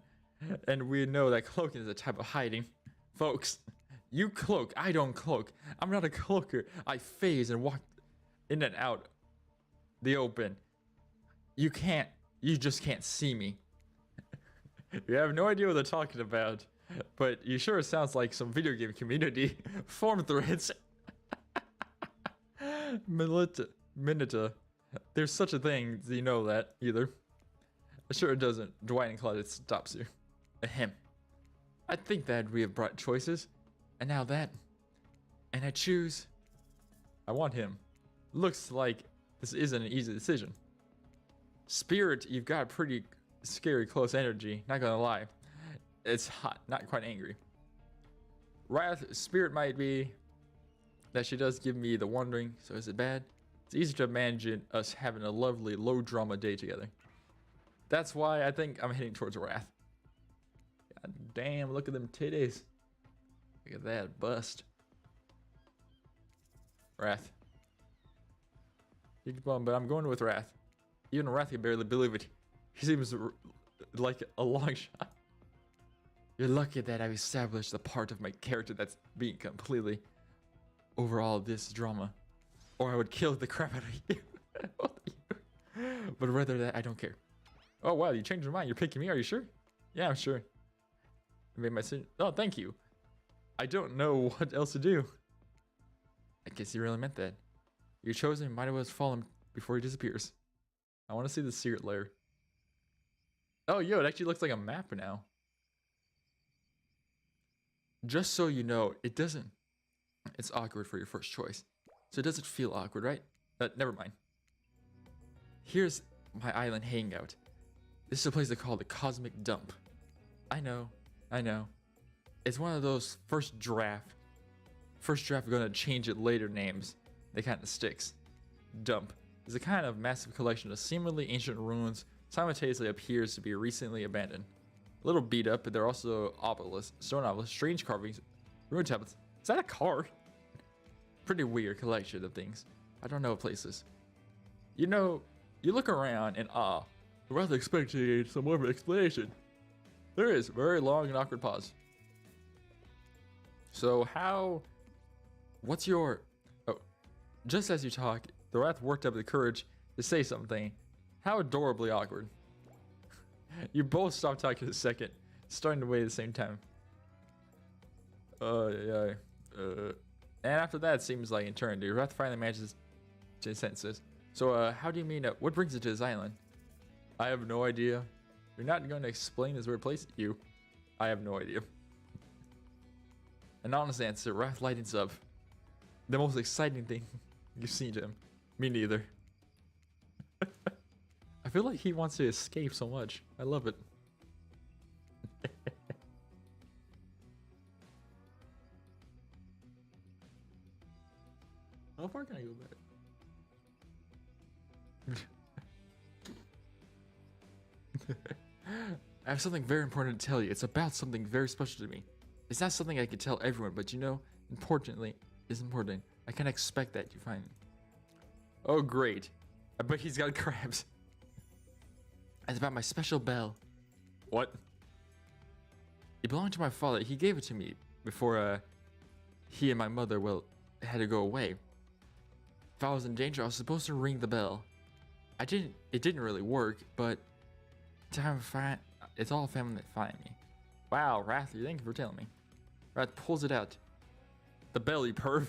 [SPEAKER 1] we know that cloaking is a type of hiding. Folks, you cloak. I don't cloak. I'm not a cloaker. I phase and walk in and out the open. You can't You just can't see me. You have no idea what they're talking about, but you sure sounds like some video game community forum threads. Minita. There's such a thing, do you know that either? Sure it doesn't. Dwight and Claudia stops you. Ahem. I think that we have brought choices, and now that. And I choose. I want him. Looks like this isn't an easy decision. Spirit, you've got pretty scary close energy, not gonna lie. It's hot, not quite angry. Wrath, Spirit might be that she does give me the wondering, so is it bad? It's easy to imagine us having a lovely low drama day together. That's why I think I'm heading towards Wrath. God damn, look at them titties. Look at that bust. Wrath. You keep on, but I'm going with Wrath. Even Wrath can barely believe it. He seems like a long shot. You're lucky that I've established the part of my character that's being completely over all this drama. Or I would kill the crap out of you. But rather that, I don't care. Oh wow, you changed your mind. You're picking me, are you sure? Yeah, I'm sure. I made my decision. Oh, thank you. I don't know what else to do. I guess you really meant that. You're chosen, might as well follow him before he disappears. I want to see the secret lair. Oh, yo, it actually looks like a map now. Just so you know, it doesn't. It's awkward for your first choice. So it doesn't feel awkward, right? Never mind. Here's my island hangout. This is a place they call the Cosmic Dump. I know. It's one of those first draft gonna change it later names. They kind of sticks. Dump is a kind of massive collection of seemingly ancient ruins, simultaneously appears to be recently abandoned. A little beat up, but they're also obelisks, stone obelisks, strange carvings, ruin tablets. Is that a car? Pretty weird collection of things. I don't know places. You know, you look around in awe, rather expecting some more of an explanation. There is a very long and awkward pause. So what's your, oh, just as you talk, the Wrath worked up the courage to say something. How adorably awkward. You both stop talking a second, starting to wait at the same time. And after that, it seems like eternity. Wrath finally manages to senses. So, how do you mean, what brings it to this island? I have no idea. You're not going to explain this weird place? You. I have no idea. An honest answer, Wrath lightens up. The most exciting thing you've seen to him. Me neither. I feel like he wants to escape so much. I love it. How far can I go back? I have something very important to tell you. It's about something very special to me. It's not something I can tell everyone, but you know, importantly, is important. I can't expect that you find. Oh, great. I bet he's got crabs. It's about my special bell. What? It belonged to my father. He gave it to me before he and my mother, well, had to go away. If I was in danger, I was supposed to ring the bell. It didn't really work, but it's all family that find me. Wow, Wrath, thank you for telling me. Wrath pulls it out. The bell, you perv.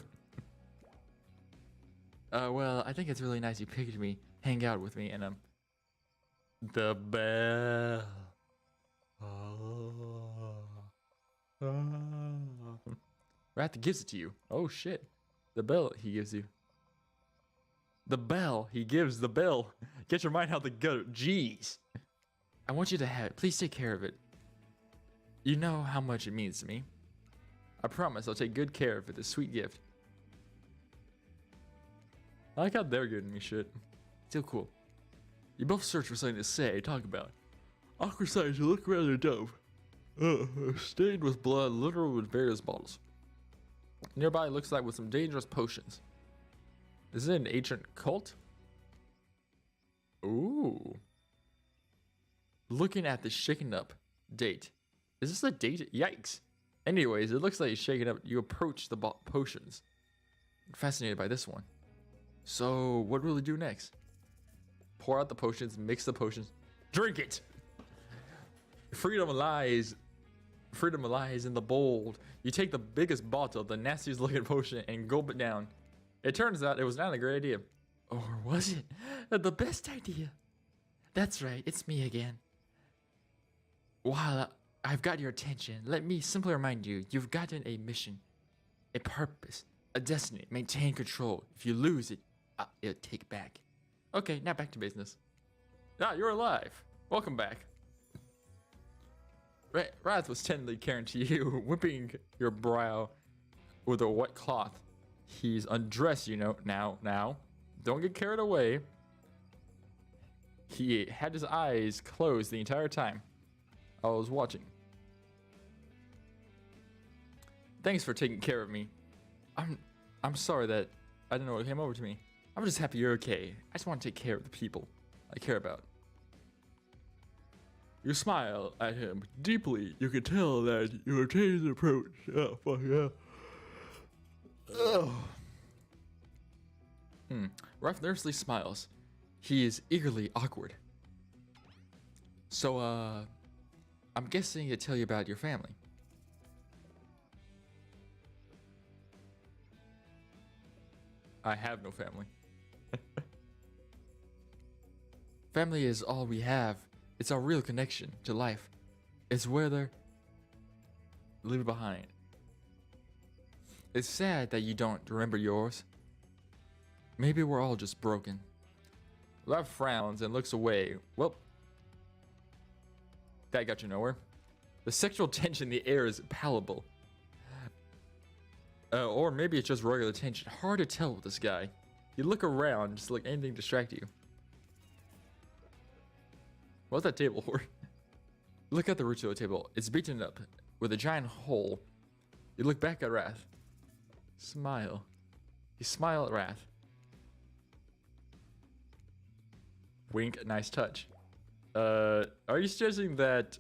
[SPEAKER 1] Well, I think it's really nice you picked me, hang out with me, and the bell. Wrath gives it to you. Oh shit. The bell he gives you. The bell he gives the bell. Get your mind out the gutter. Jeez. I want you to have it. Please take care of it. You know how much it means to me. I promise I'll take good care of it. A sweet gift. I like how they're giving me shit. Still cool. You both search for something to say, talk about. Awkward sights, you look rather dope. Stained with blood, littered with various bottles. Nearby looks like with some dangerous potions. Is it an ancient cult? Ooh. Looking at the shaken up date. Is this a date? Yikes. Anyways, it looks like it's shaken up. You approach the potions. I'm fascinated by this one. So, what will we do next? Pour out the potions, mix the potions. Drink it. Freedom lies in the bold. You take the biggest bottle, the nastiest looking potion, and gulp it down. It turns out it was not a great idea. Or was it the best idea? That's right, it's me again. While I've got your attention, let me simply remind you, you've gotten a mission, a purpose, a destiny. Maintain control. If you lose it, it'll take back. Okay, now back to business. Ah, you're alive. Welcome back. Wrath was tenderly caring to you, whipping your brow with a wet cloth. He's undressed, you know. Now. Don't get carried away. He had his eyes closed the entire time I was watching. Thanks for taking care of me. I'm sorry that I don't know what came over to me. I'm just happy you're okay. I just want to take care of the people I care about. You smile at him deeply. You can tell that you have changed the approach. Oh, fuck yeah. Wrath nervously smiles. He is eagerly awkward. So, I'm guessing he'd tell you about your family. I have no family. Family is all we have. It's our real connection to life. It's where they're leave behind. It's sad that you don't remember yours. Maybe we're all just broken. Love frowns and looks away. Well, that got you nowhere. The sexual tension in the air is palpable. Or maybe it's just regular tension. Hard to tell with this guy. You look around, just like anything to distract you. What's that table for? Look at the root of the table. It's beaten up with a giant hole. You look back at Wrath. Smile. You smile at Wrath. Wink, nice touch. Are you suggesting that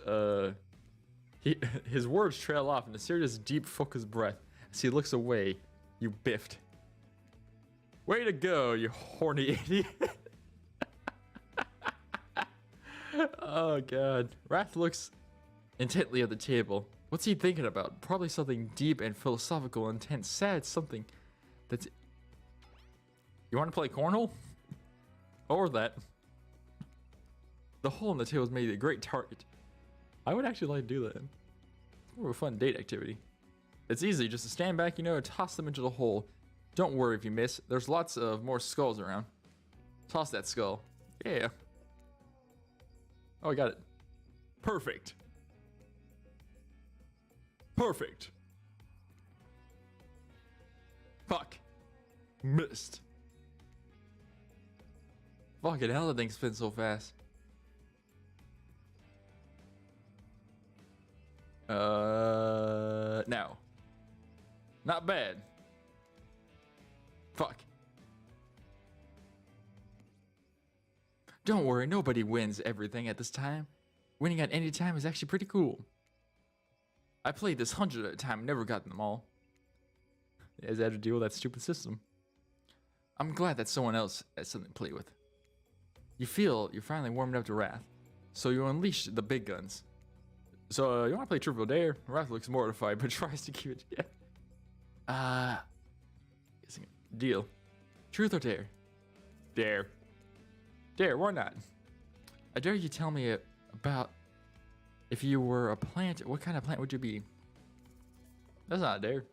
[SPEAKER 1] his words trail off in a serious, deep, focused breath as he looks away? You biffed. Way to go, you horny idiot. Oh god. Wrath looks intently at the table. What's he thinking about? Probably something deep and philosophical, intense, sad, something that's... You want to play cornhole? Or that. The hole in the table is made a great target. I would actually like to do that. It's more of a fun date activity. It's easy, just to stand back, you know, and toss them into the hole. Don't worry if you miss. There's lots of more skulls around. Toss that skull. Yeah. Oh, I got it. Perfect. Perfect. Fuck. Missed. Fucking hell, that thing spins so fast. Now. Not bad. Fuck. Don't worry, nobody wins everything at this time. Winning at any time is actually pretty cool. I played this 100 at a time, never gotten them all. As I had to deal with that stupid system. I'm glad that someone else has something to play with. You feel you're finally warming up to Wrath, so you unleash the big guns. So, you want to play Triple Dare? Wrath looks mortified, but tries to keep it together. Deal. Truth or dare? Dare. Dare, why not? I dare you tell me about if you were a plant, what kind of plant would you be? That's not a dare.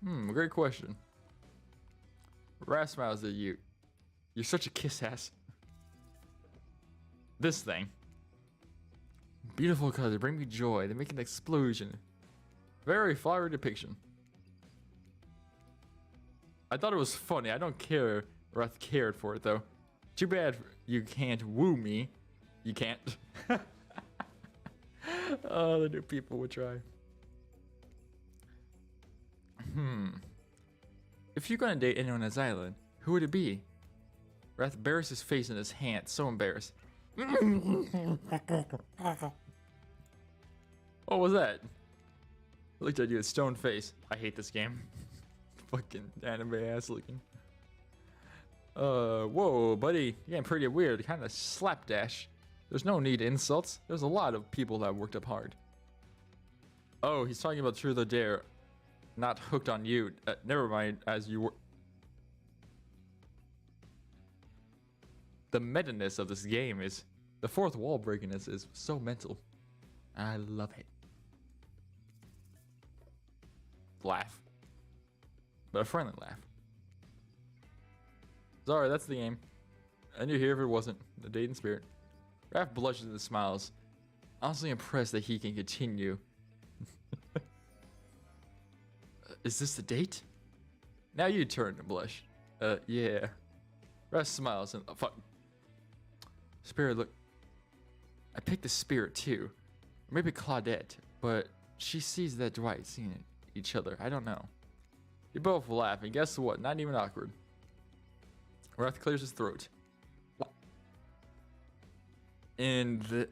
[SPEAKER 1] Great question. Wrath smiles at you. You're such a kiss ass. This thing. Beautiful colors bring me joy. They make an explosion. Very flowery depiction. I thought it was funny. I don't care. Wrath cared for it though. Too bad you can't woo me. You can't. Oh, the new people would try. If you're gonna date anyone on this island, who would it be? Wrath buries his face in his hand, so embarrassed. What was that? I looked at you with stone face. I hate this game. Fucking anime ass looking. Whoa, buddy. You're getting pretty weird. Kind of slapdash. There's no need to insults. There's a lot of people that worked up hard. Oh, he's talking about Truth or Dare, not Hooked on You. Never mind, as you were. The meta-ness of this game is, the fourth wall breakiness is so mental. I love it. Laugh. But a friendly laugh. Sorry, that's the game. I knew here if it wasn't. The date and spirit. Raph blushes and smiles, honestly impressed that he can continue. Is this the date? Now you turn to blush. Yeah. Raph smiles and fuck. Spirit, look. I picked the spirit too. Or maybe Claudette, but she sees that Dwight seeing each other. I don't know. You both laugh, and guess what? Not even awkward. Raph clears his throat. And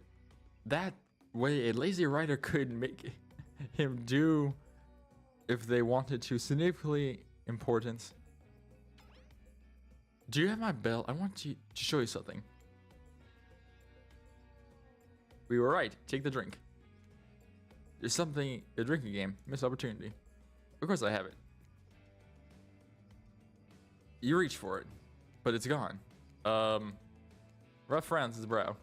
[SPEAKER 1] that way, a lazy writer could make him do, if they wanted to, significantly important. Do you have my bell? I want to show you something. We were right. Take the drink. There's something, a drinking game. Missed opportunity. Of course I have it. You reach for it, but it's gone. Raph frowns his brow.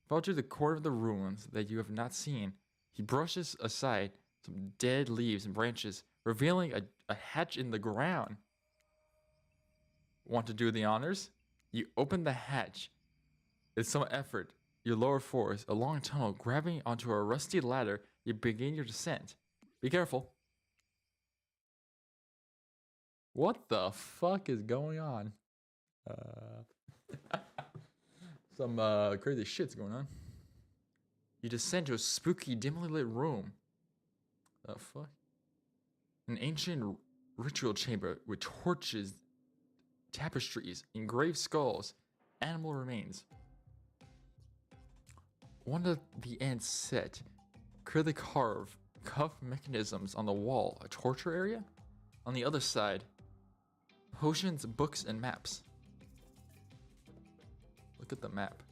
[SPEAKER 1] Fall to the core of the ruins that you have not seen. He brushes aside some dead leaves and branches, revealing a hatch in the ground. Want to do the honors? You open the hatch. With some effort, you lower force a long tunnel, grabbing onto a rusty ladder. You begin your descent. Be careful. What the fuck is going on? Some crazy shit's going on. You descend to a spooky, dimly lit room. The fuck? An ancient ritual chamber with torches, tapestries, engraved skulls, animal remains. One of the ends set, clearly carved cuff mechanisms on the wall, a torture area. On the other side, potions, books, and maps. Look at the map.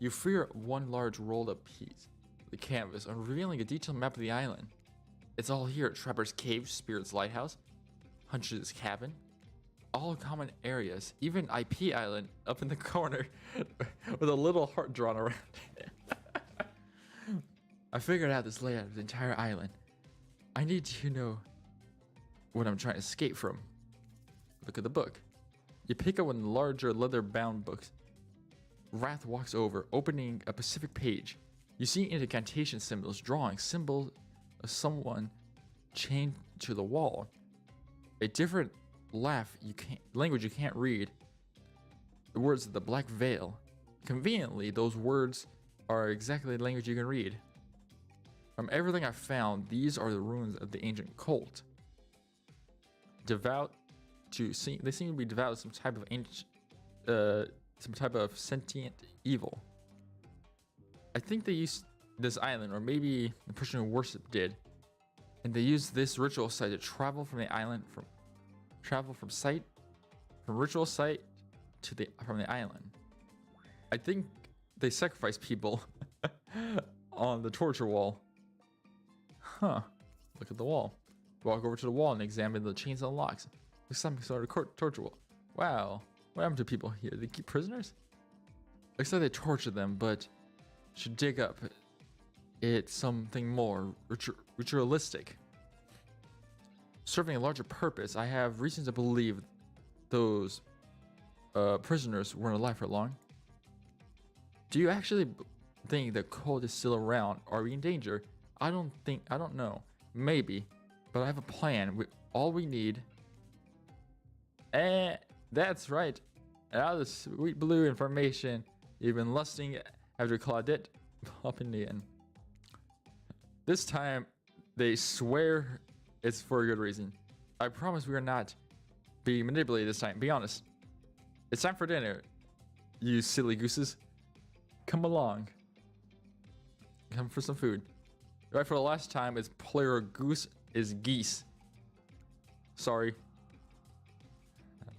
[SPEAKER 1] You free one large rolled up piece of the canvas, revealing a detailed map of the island. It's all here at Trapper's Cave, Spirit's Lighthouse, Hunch's Cabin, all common areas, even IP Island up in the corner with a little heart drawn around it. I figured out this layout of the entire island. I need to know what I'm trying to escape from. Look at the book. You pick up one of the larger leather-bound books. Wrath walks over, opening a specific page. You see incantation symbols, drawing symbols of someone chained to the wall. A different language you can't read. The words of the Black Veil. Conveniently, those words are exactly the language you can read. From everything I've found, these are the ruins of the ancient cult. They seem to be devout to some type of ancient, some type of sentient evil. I think they used this island, or maybe the person who worshipped did, and they used this ritual site to travel from the island, from ritual site to from the island. I think they sacrificed people on the torture wall. Huh. Look at the wall. Walk over to the wall and examine the chains and locks. There's some sort of torture wall. Wow. What happened to people here? They keep prisoners? Looks like they torture them, but should dig up. It's something more ritualistic. Serving a larger purpose, I have reason to believe those prisoners weren't alive for long. Do you actually think the cult is still around? Are we in danger? I don't know. Maybe. But I have a plan. All we need... that's right. All the sweet blue information you've been lusting after Claudette popping in. This time, they swear it's for a good reason. I promise we are not being manipulated this time. Be honest. It's time for dinner, you silly gooses. Come along. Come for some food. Right, for the last time, it's player goose is geese. Sorry.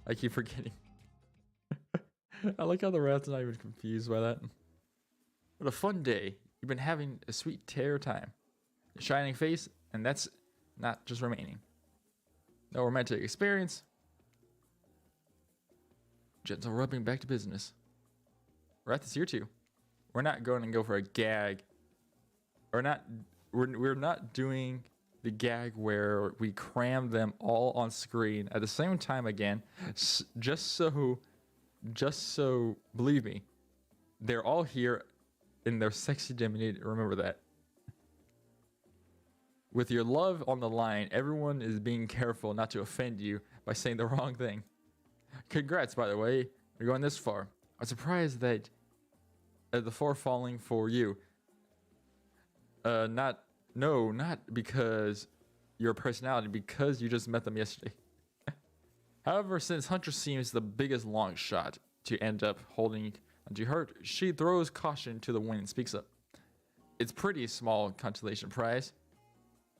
[SPEAKER 1] I keep forgetting. I like how the rat's not even confused by that. What a fun day. You've been having a sweet terror time. A shining face, and that's not just remaining. No romantic experience. Gentle rubbing back to business. Wrath is here too. We're not going to go for a gag. We're not doing the gag where we cram them all on screen at the same time again. Just so believe me, they're all here in their sexy dignity. Remember that. With your love on the line, everyone is being careful not to offend you by saying the wrong thing. Congrats, by the way, you're going this far. I'm surprised that the four falling for you. Not because your personality, because you just met them yesterday. However, since Hunter seems the biggest long shot to end up holding onto her, she throws caution to the wind and speaks up. It's pretty small consolation prize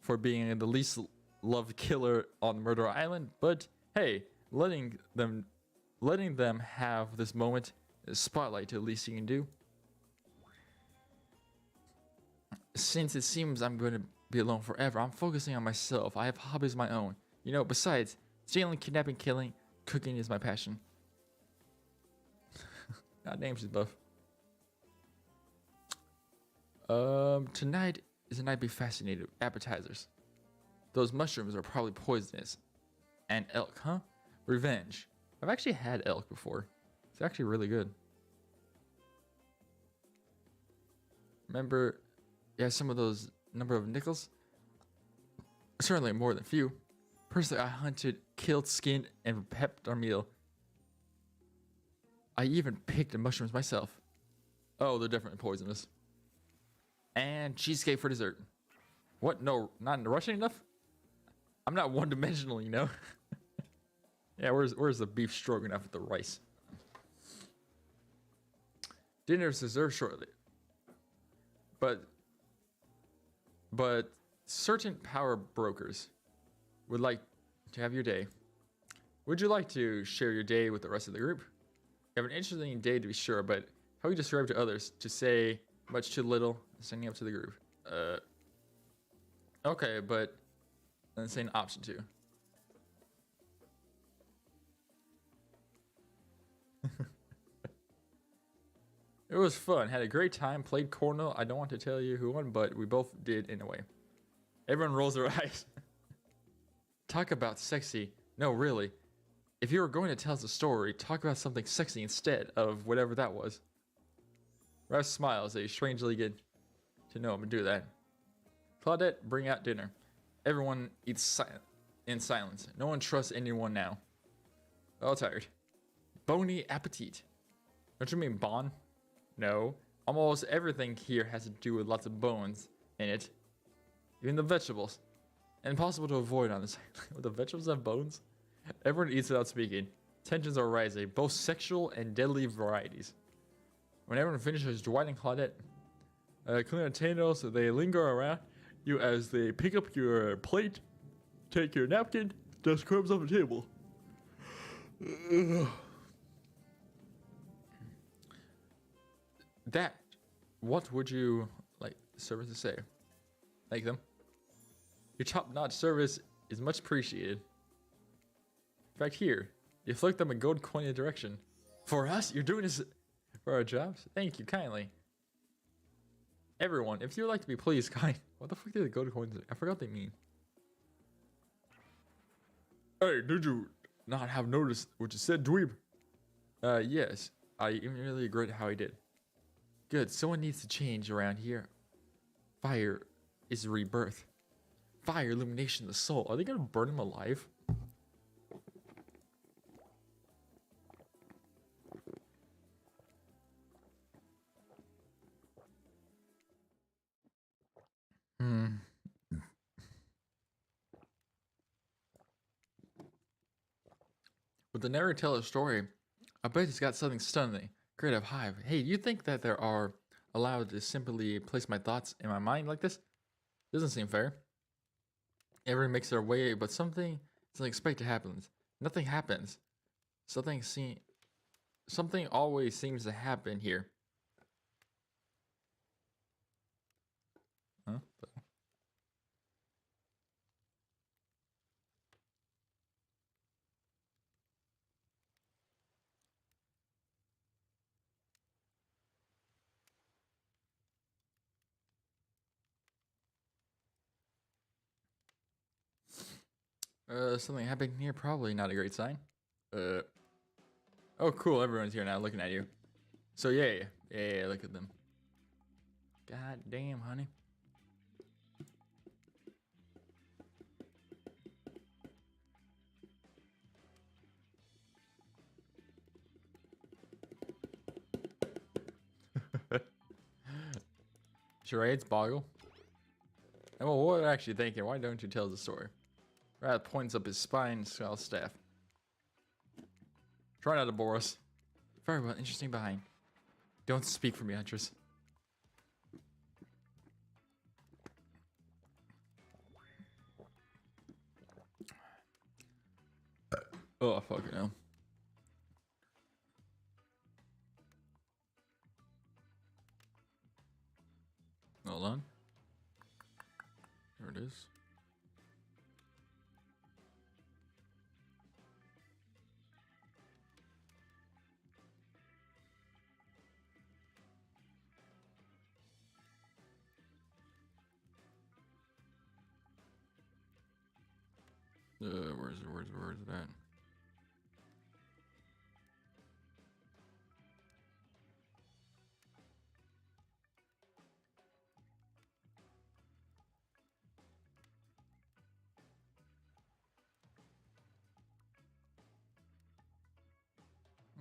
[SPEAKER 1] for being the least loved killer on Murder Island, but hey, letting them have this moment is spotlight to the least you can do. Since it seems I'm going to be alone forever, I'm focusing on myself. I have hobbies of my own. You know, besides, stealing, kidnapping, killing, cooking is my passion. God damn, she's buff. Tonight is a night to be fascinated with appetizers. Those mushrooms are probably poisonous. And elk, huh? Revenge. I've actually had elk before. It's actually really good. Remember, yeah, some of those number of nickels? Certainly more than a few. Personally, I hunted, killed, skinned, and prepped our meal. I even picked the mushrooms myself. Oh, they're definitely poisonous. And cheesecake for dessert. What? No, not rushing enough? I'm not one-dimensional, you know? Yeah, where's the beef stroganoff with the rice? Dinner is served shortly. But certain power brokers would like to have your day. Would you like to share your day with the rest of the group? You have an interesting day to be sure, but how you describe to others to say much too little, sending up to the group. Okay, but then saying option 2. It was fun. Had a great time. Played Cornell. I don't want to tell you who won, but we both did in a way. Everyone rolls their eyes. Talk about sexy. No, really. If you were going to tell us a story, talk about something sexy instead of whatever that was. Russ smiles. They strangely get to know him and do that. Claudette, bring out dinner. Everyone eats in silence. No one trusts anyone now. All tired. Bony appetit. Don't you mean bon? No. Almost everything here has to do with lots of bones in it. Even the vegetables. Impossible to avoid on this island. The vegetables have bones? Everyone eats without speaking. Tensions are rising, both sexual and deadly varieties. When everyone finishes, Dwight and Claudette clean the tails, they linger around you as they pick up your plate, take your napkin, dust crumbs off the table. That, what would you like the servers to say? Thank them. Your top-notch service is much appreciated. In fact, here, you flick them a gold coin in the direction. For us, you're doing this for our jobs? Thank you kindly. Everyone, if you would like to be pleased, kind. What the fuck did the gold coins? I forgot what they mean. Hey, did you not have noticed what you said, dweeb? Yes. I even really regret how I did. Good, someone needs to change around here. Fire is rebirth. Fire, illumination, the soul. Are they gonna burn him alive? With the narrator tell a story, I bet he's got something stunning. Creative hive. Hey, you think that there are allowed to simply place my thoughts in my mind like this? Doesn't seem fair. Everyone makes their way, but something unexpected happens. Nothing happens. Something Something always seems to happen here. Huh? Something happening here. Probably not a great sign. Oh, cool. Everyone's here now, looking at you. So yeah, look at them. God damn, honey. Charades, Boggle. And well, what are you actually thinking? Why don't you tell the story? Rat points up his spine, skull staff. Try not to bore us. Very well, interesting behind. Don't speak for me, Huntress. Oh, fuck it now. Hold on. There it is. Where's it at?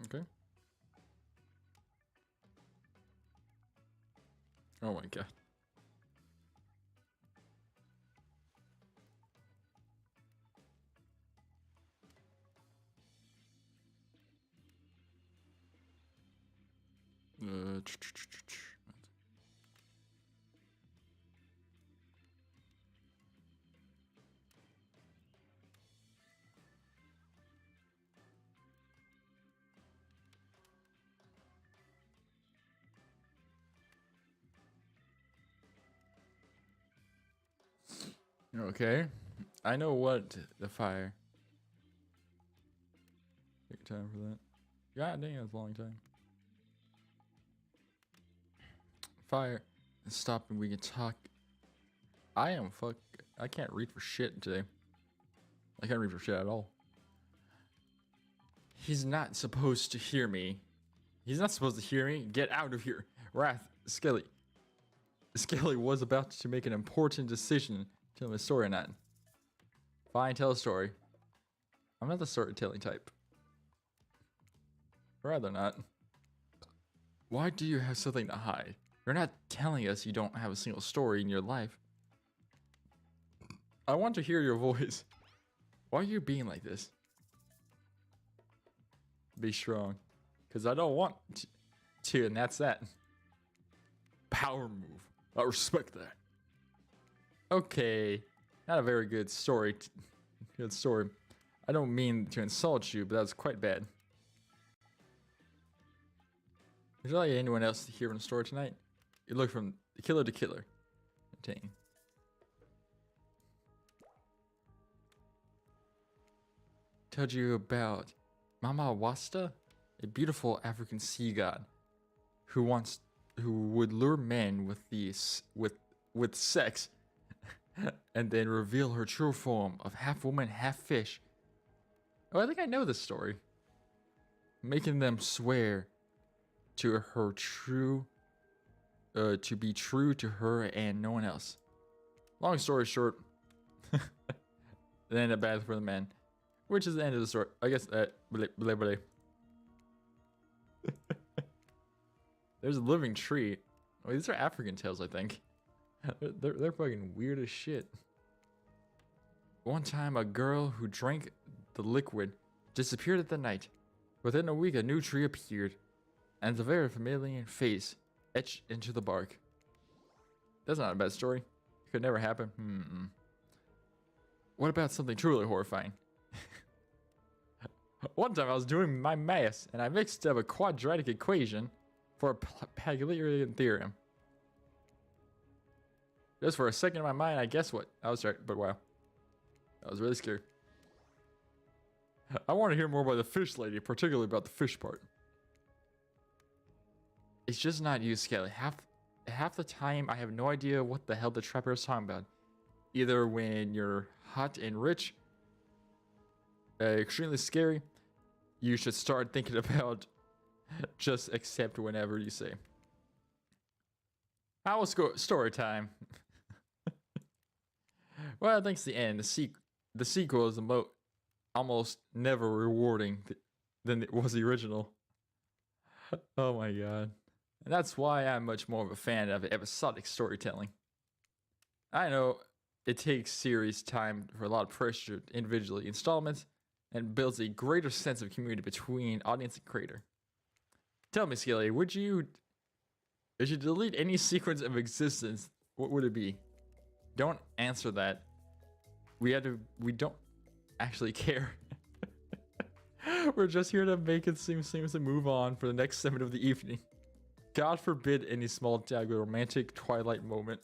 [SPEAKER 1] Okay. Oh my god. Uh, Okay. I know what the fire. Take your time for that. God dang, that's a long time. Fire. Stop and we can talk. I can't read for shit today. I can't read for shit at all. He's not supposed to hear me. He's not supposed to hear me. Get out of here. Wrath, Skelly. Skelly was about to make an important decision. Tell him a story or not. Fine, tell a story. I'm not the storytelling type. Rather not. Why do you have something to hide? You're not telling us you don't have a single story in your life. I want to hear your voice. Why are you being like this? Be strong. Because I don't want to, and that's that. Power move. I respect that. Okay. Not a very good story. Good story. I don't mean to insult you, but that's quite bad. Would you like anyone else to hear in the story tonight? You look from killer to killer. Entertaining. Told you about Mama Wasta, a beautiful African sea god who would lure men with sex and then reveal her true form of half woman, half fish. Oh, I think I know this story. Making them swear to her to be true to her and no one else. Long story short, it ended up bad for the men, which is the end of the story. I guess that. There's a living tree. Oh, these are African tales, I think. They're fucking weird as shit. One time, a girl who drank the liquid disappeared at the night. Within a week, a new tree appeared, and a very familiar face etched into the bark. That's not a bad story. It could never happen. What about something truly horrifying? One time I was doing my math and I mixed up a quadratic equation for a Pythagorean theorem. Just for a second in my mind, I guess what? I was right, but wow. I was really scared. I want to hear more about the fish lady, particularly about the fish part. It's just not you, Skelly. Half the time, I have no idea what the hell the trapper is talking about. Either when you're hot and rich, extremely scary, you should start thinking about just accept whenever you say. I will go story time. Well, thanks to the end, the sequel is almost never rewarding than it was the original. Oh my god. And that's why I'm much more of a fan of episodic storytelling. I know it takes series time for a lot of pressure individually installments and builds a greater sense of community between audience and creator. Tell me, Skelly, if you delete any sequence of existence, what would it be? Don't answer that. We don't actually care. We're just here to make it seem to move on for the next segment of the evening. God forbid any small tag with romantic twilight moment.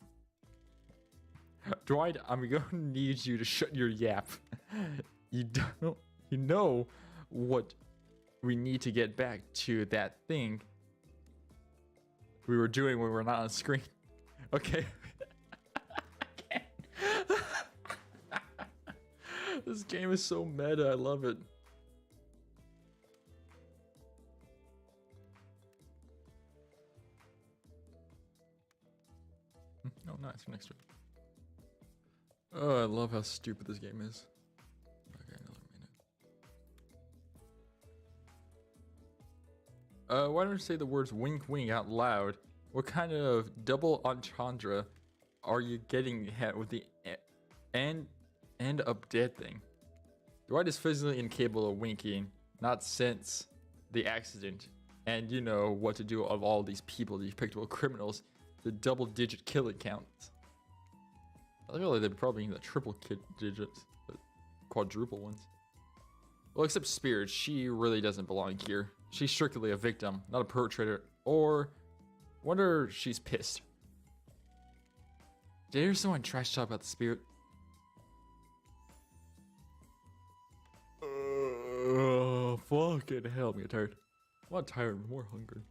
[SPEAKER 1] Dwight, I'm going to need you to shut your yap. You know what we need to get back to that thing we were doing when we were not on screen. Okay. This game is so meta, I love it. Oh, nice, next one. Oh, I love how stupid this game is. Okay, another minute. Why don't you say the words wink wink out loud? What kind of double entendre are you getting at with the end up dead thing? Dwight is physically incapable of winking, not since the accident, and you know what to do of all these people, these pictorial criminals, the double-digit killing counts. I feel like they're probably in the triple digits, but quadruple ones. Well, except Spirit, she really doesn't belong here. She's strictly a victim, not a perpetrator, or wonder she's pissed. Did I hear someone trash talk about the Spirit? Fucking hell, me tired. I'm not tired, I'm more hungry.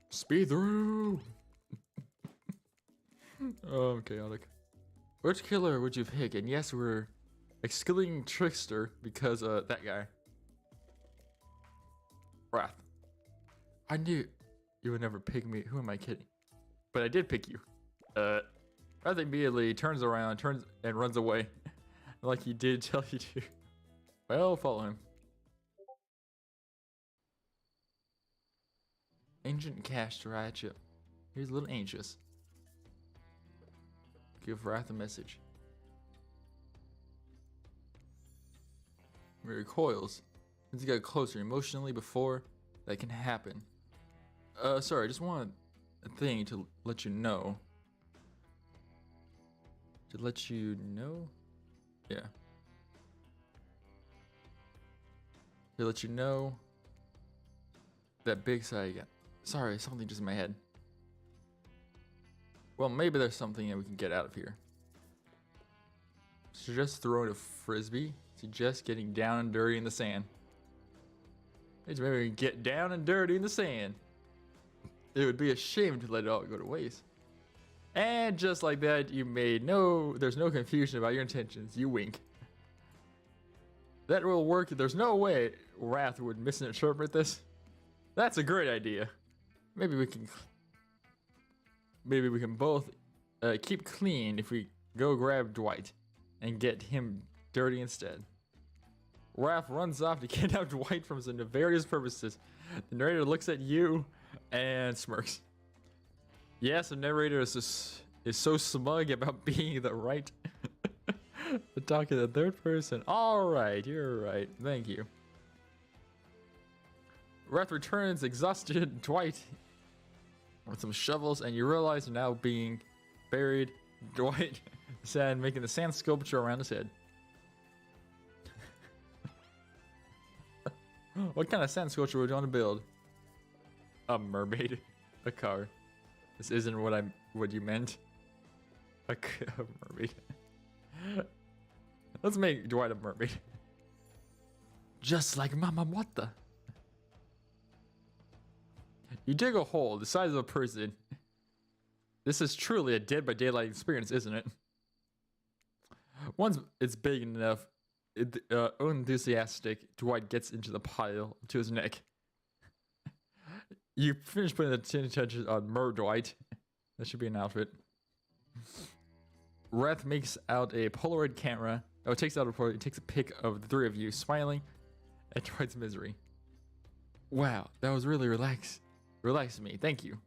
[SPEAKER 1] Speed through! Oh, I'm chaotic. Which killer would you pick? And yes, we're excluding Trickster because that guy. Wrath. I knew you would never pick me. Who am I kidding? But I did pick you. Wrath immediately turns around, and runs away. Like he did tell you to. Well, follow him. Ancient cash to Ratchet. He's a little anxious. Give Wrath a message. He recoils. Let's get closer emotionally before that can happen. Sorry, I just want a thing to let you know. To let you know? Yeah. To let you know that big side again. Sorry, something just in my head. Well, maybe there's something that we can get out of here. Suggest throwing a frisbee. Suggest getting down and dirty in the sand. It's maybe we can get down and dirty in the sand. It would be a shame to let it all go to waste. And just like that, there's no confusion about your intentions. You wink. That will work. There's no way Wrath would misinterpret this. That's a great idea. Maybe we can both keep clean if we go grab Dwight and get him dirty instead. Wrath runs off to kidnap Dwight for some nefarious purposes. The narrator looks at you and smirks. Yes, the narrator is so smug about being the right. Talking to the third person. Alright, you're right. Thank you. Wrath returns exhausted Dwight with some shovels, and you realize you're now being buried. Dwight sand making the sand sculpture around his head. What kind of sand sculpture would you want to build? A mermaid, a car. This isn't what you meant. A mermaid. Let's make Dwight a mermaid. Just like Mama Wata. You dig a hole the size of a person. This is truly a Dead by Daylight experience, isn't it? Once it's big enough, unenthusiastic Dwight gets into the pile to his neck. You finish putting the tin touches on Dwight. That should be an outfit. Wrath makes out a Polaroid camera. Oh, it takes out a Polaroid. It takes a pic of the three of you smiling at Dwight's misery. Wow, that was really relaxing me. Thank you.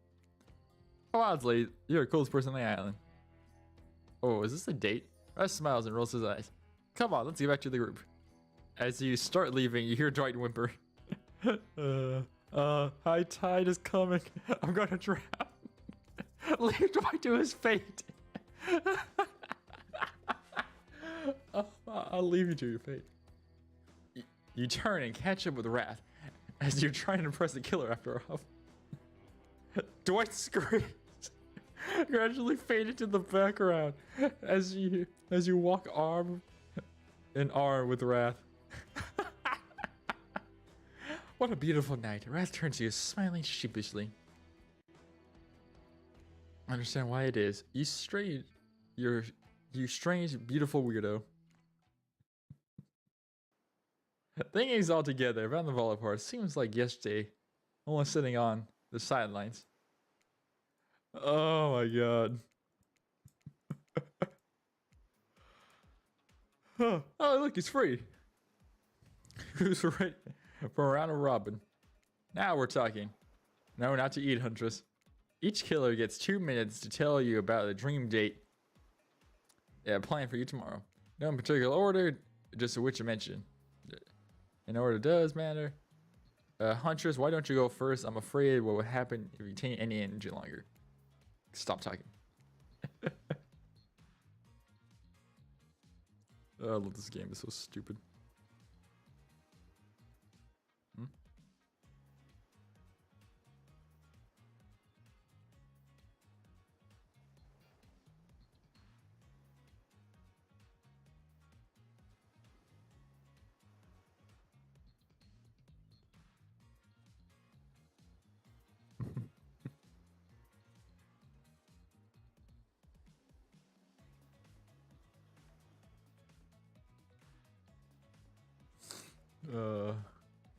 [SPEAKER 1] Oh, Owsley, you're the coolest person on the island. Oh, is this a date? Russ smiles and rolls his eyes. Come on, let's get back to the group. As you start leaving, you hear Dwight whimper. High tide is coming. I'm gonna drown. Leave Dwight to his fate. I'll leave you to your fate. You turn and catch up with Wrath as you're trying to impress the killer after off. Dwight screams, gradually fading to the background as you walk arm in arm with Wrath. What a beautiful night. Wrath turns to you, smiling sheepishly. I understand why it is. You strange, beautiful weirdo. Thinking all together around the volleyball park seems like yesterday. Almost sitting on the sidelines. Oh my god. Oh, look, he's free. Who's ready for a round of robin? Now we're talking. No, not to eat, Huntress. Each killer gets 2 minutes to tell you about a dream date. Yeah, planned for you tomorrow. No in particular order, just which I mentioned. In order does matter. Huntress, why don't you go first? I'm afraid what would happen if you take any energy longer. Stop talking. I love this game. It's so stupid.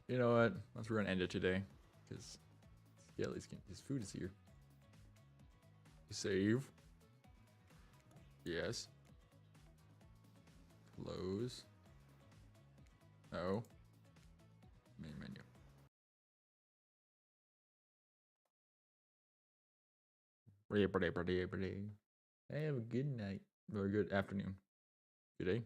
[SPEAKER 1] You know what? We're gonna end it today, because yeah, at least his food is here. Save. Yes. Close. No. Main menu. Have a good night or good afternoon. Good day.